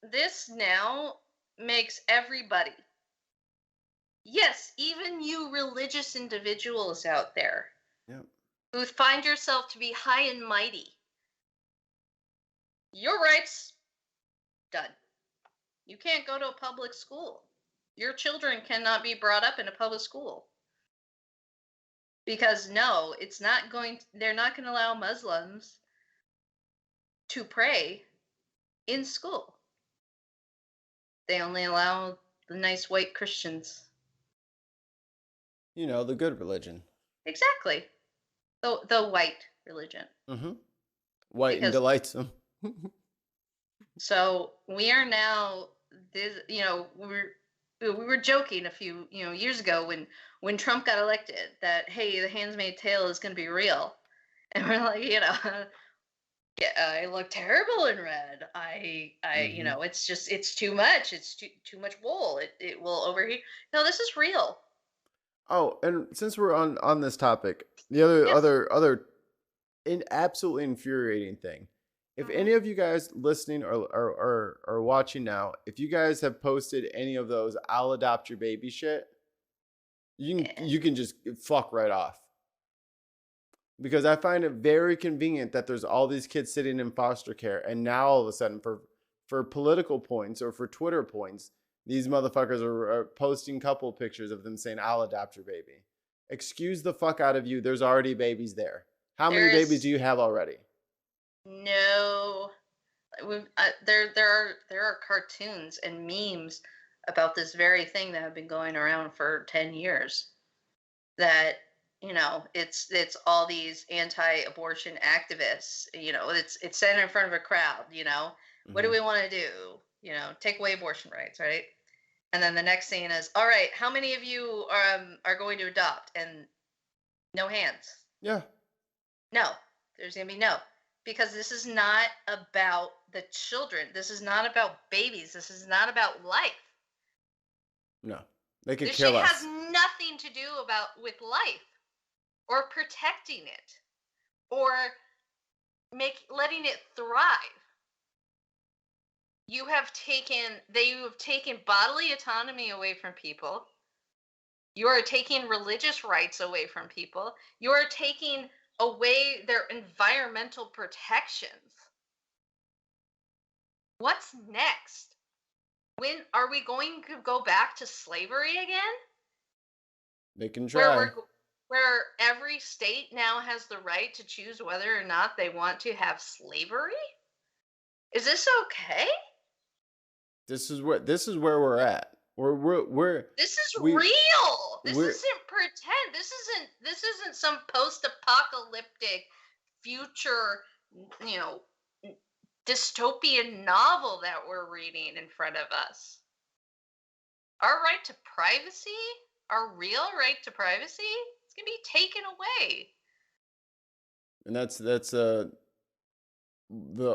this now makes everybody, yes, even you religious individuals out there, who find yourself to be high and mighty, your rights done. You can't go to a public school. Your children cannot be brought up in a public school. Because no, they're not going to allow Muslims to pray in school. They only allow the nice white Christians. You know, the good religion. Exactly. The white religion. Mm-hmm. White and delightsome. So we are now, we were joking a few years ago when Trump got elected that, hey, the Handmaid's Tale is going to be real, and we're like, yeah, I look terrible in red. It's too much. It's too much wool. It will overheat. No, this is real. Oh, and since we're on this topic, the other absolutely infuriating thing. If any of you guys listening or watching now, if you guys have posted any of those "I'll adopt your baby" shit, you can just fuck right off. Because I find it very convenient that there's all these kids sitting in foster care, and now all of a sudden for political points or for Twitter points, these motherfuckers are posting couple pictures of them saying, "I'll adopt your baby." Excuse the fuck out of you. There's already babies there. How many babies do you have already? No, there are cartoons and memes about this very thing that have been going around for 10 years. That it's all these anti-abortion activists. It's set in front of a crowd. What do we want to do? Take away abortion rights, right? And then the next scene is, all right, how many of you are going to adopt? And no hands. Yeah. No, there's gonna be no. Because this is not about the children. This is not about babies. This is not about life. No, they could this kill shit us. has nothing to do with life, or protecting it, or letting it thrive. You have taken bodily autonomy away from people. You are taking religious rights away from people. You are taking away their environmental protections. What's next? When are we going to go back to slavery again? They can try. Where every state now has the right to choose whether or not they want to have slavery? Is this okay? This is where we're at. This is real. This isn't pretend. This isn't some post-apocalyptic future, dystopian novel that we're reading in front of us. Our right to privacy, our real right to privacy, it's going to be taken away. And that's the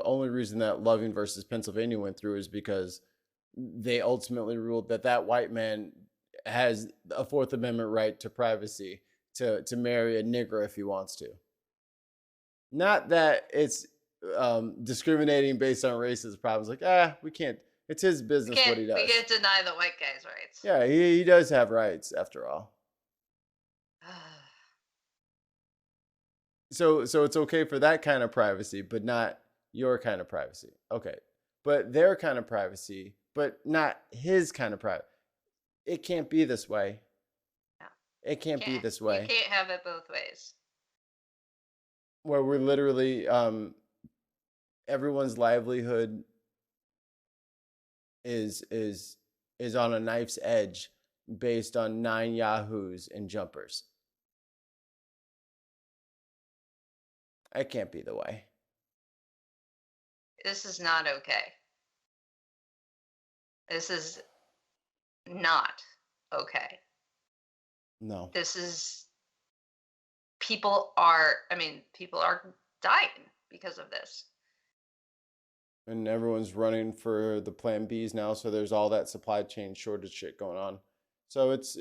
only reason that Loving versus Pennsylvania went through is because they ultimately ruled that white man has a Fourth Amendment right to privacy to marry a nigger if he wants to. Not that it's discriminating based on racist problems. Like, we can't. It's his business what he does. We can't deny the white guy's rights. Yeah, he does have rights after all. So it's okay for that kind of privacy, but not your kind of privacy. Okay, but their kind of privacy, but not his kind of privacy. It can't be this way. No. It can't be this way. You can't have it both ways. Where we're literally everyone's livelihood is on a knife's edge based on 9 yahoos and jumpers. That can't be the way. This is not okay. This is not okay. No. This is people are dying because of this. And everyone's running for the plan Bs now, so there's all that supply chain shortage shit going on. So it's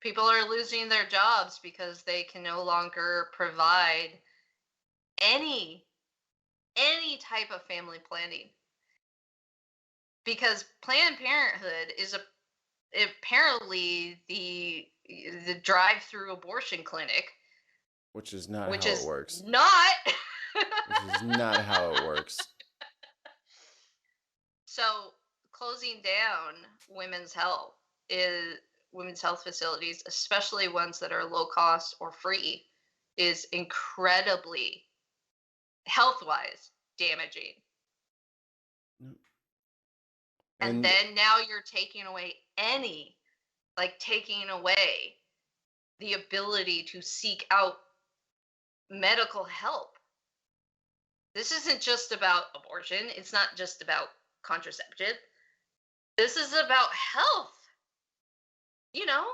People are losing their jobs because they can no longer provide any type of family planning. Because Planned Parenthood is apparently the drive-through abortion clinic, which is not which how is it works. not. Which is not how it works. So closing down women's health facilities, especially ones that are low cost or free, is incredibly health-wise damaging. And then now you're taking away the ability to seek out medical help. This isn't just about abortion. It's not just about contraceptive. This is about health. You know,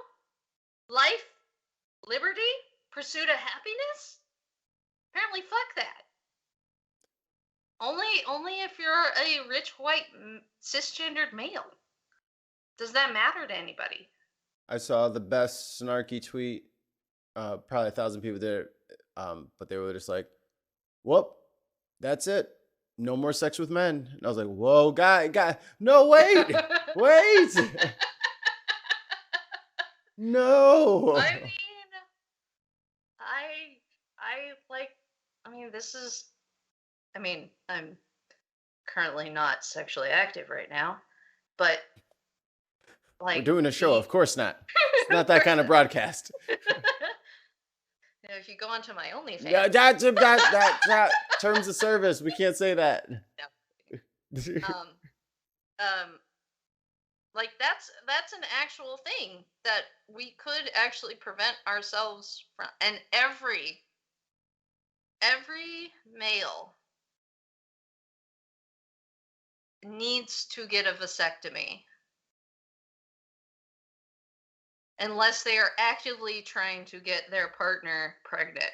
life, liberty, pursuit of happiness. Apparently, fuck that. Only if you're a rich white cisgendered male. Does that matter to anybody? I saw the best snarky tweet. Probably 1,000 people did it, but they were just like, "Whoop, that's it. No more sex with men." And I was like, "Whoa, guy, no, wait, wait, no." I'm currently not sexually active right now, but we're doing a show. Of course not. It's not that kind of broadcast. If you go onto my OnlyFans, that terms of service. We can't say that. No. That's an actual thing that we could actually prevent ourselves from, and every male needs to get a vasectomy unless they are actively trying to get their partner pregnant,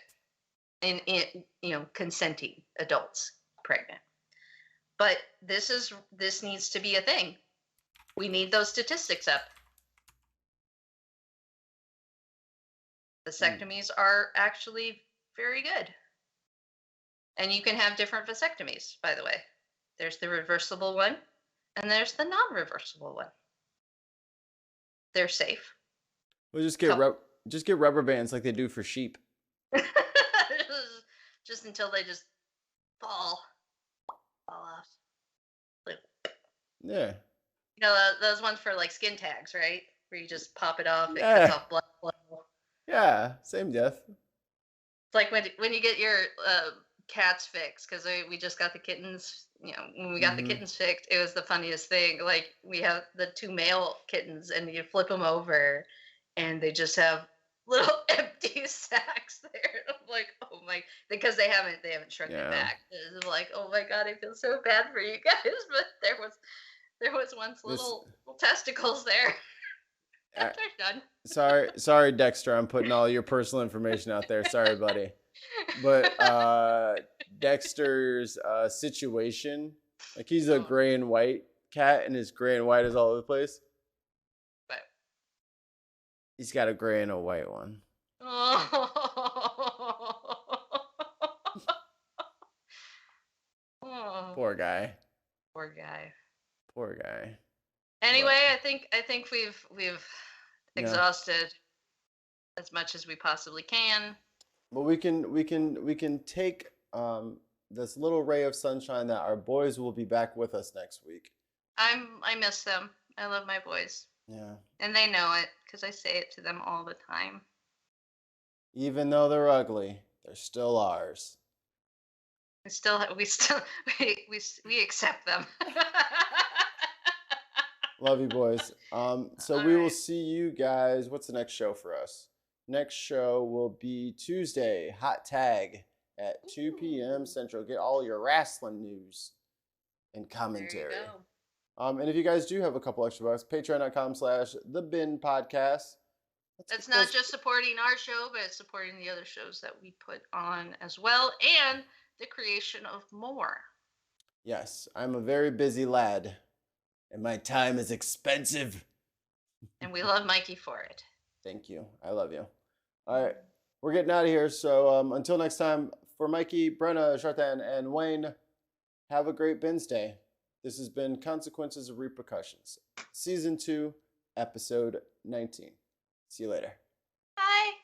in consenting adults pregnant. But this needs to be a thing. We need those statistics up. Vasectomies are actually very good. And you can have different vasectomies, by the way. There's the reversible one, and there's the non-reversible one. They're safe. We'll just get rubber bands like they do for sheep. Just until they just fall off. Yeah. You know, those ones for like skin tags, right? Where you just pop it off, it cuts off blood flow. Yeah, same death. It's like when you get your cats fixed, because we just got the kittens. When we got the kittens fixed, it was the funniest thing. Like, we have the 2 male kittens, and you flip them over, and they just have little empty sacks there. I'm like, oh my, because they haven't shrunk it back. It's like, oh my god, I feel so bad for you guys. But there was once little testicles there. They're done. Sorry, Dexter. I'm putting all your personal information out there. Sorry, buddy. But Dexter's situation, like, he's a gray and white cat, and his gray and white is all over the place. But he's got a gray and a white one. Poor guy. Anyway, I think we've exhausted as much as we possibly can. But we can take this little ray of sunshine that our boys will be back with us next week. I miss them. I love my boys. Yeah. And they know it, because I say it to them all the time. Even though they're ugly, they're still ours. we accept them. Love you, boys. So All we will right. see you guys. What's the next show for us? Next show will be Tuesday, Hot Tag at 2 p.m. Central. Get all your wrestling news and commentary. There you go. And if you guys do have a couple extra bucks, patreon.com/TheBinPodcast. It's not just supporting our show, but it's supporting the other shows that we put on as well, and the creation of more. Yes, I'm a very busy lad, and my time is expensive. And we love Mikey for it. Thank you. I love you. All right, we're getting out of here. So until next time, for Mikey, Brenna, Shartan, and Wayne, have a great Wednesday. This has been Consequences of Repercussions, Season 2, Episode 19. See you later. Bye.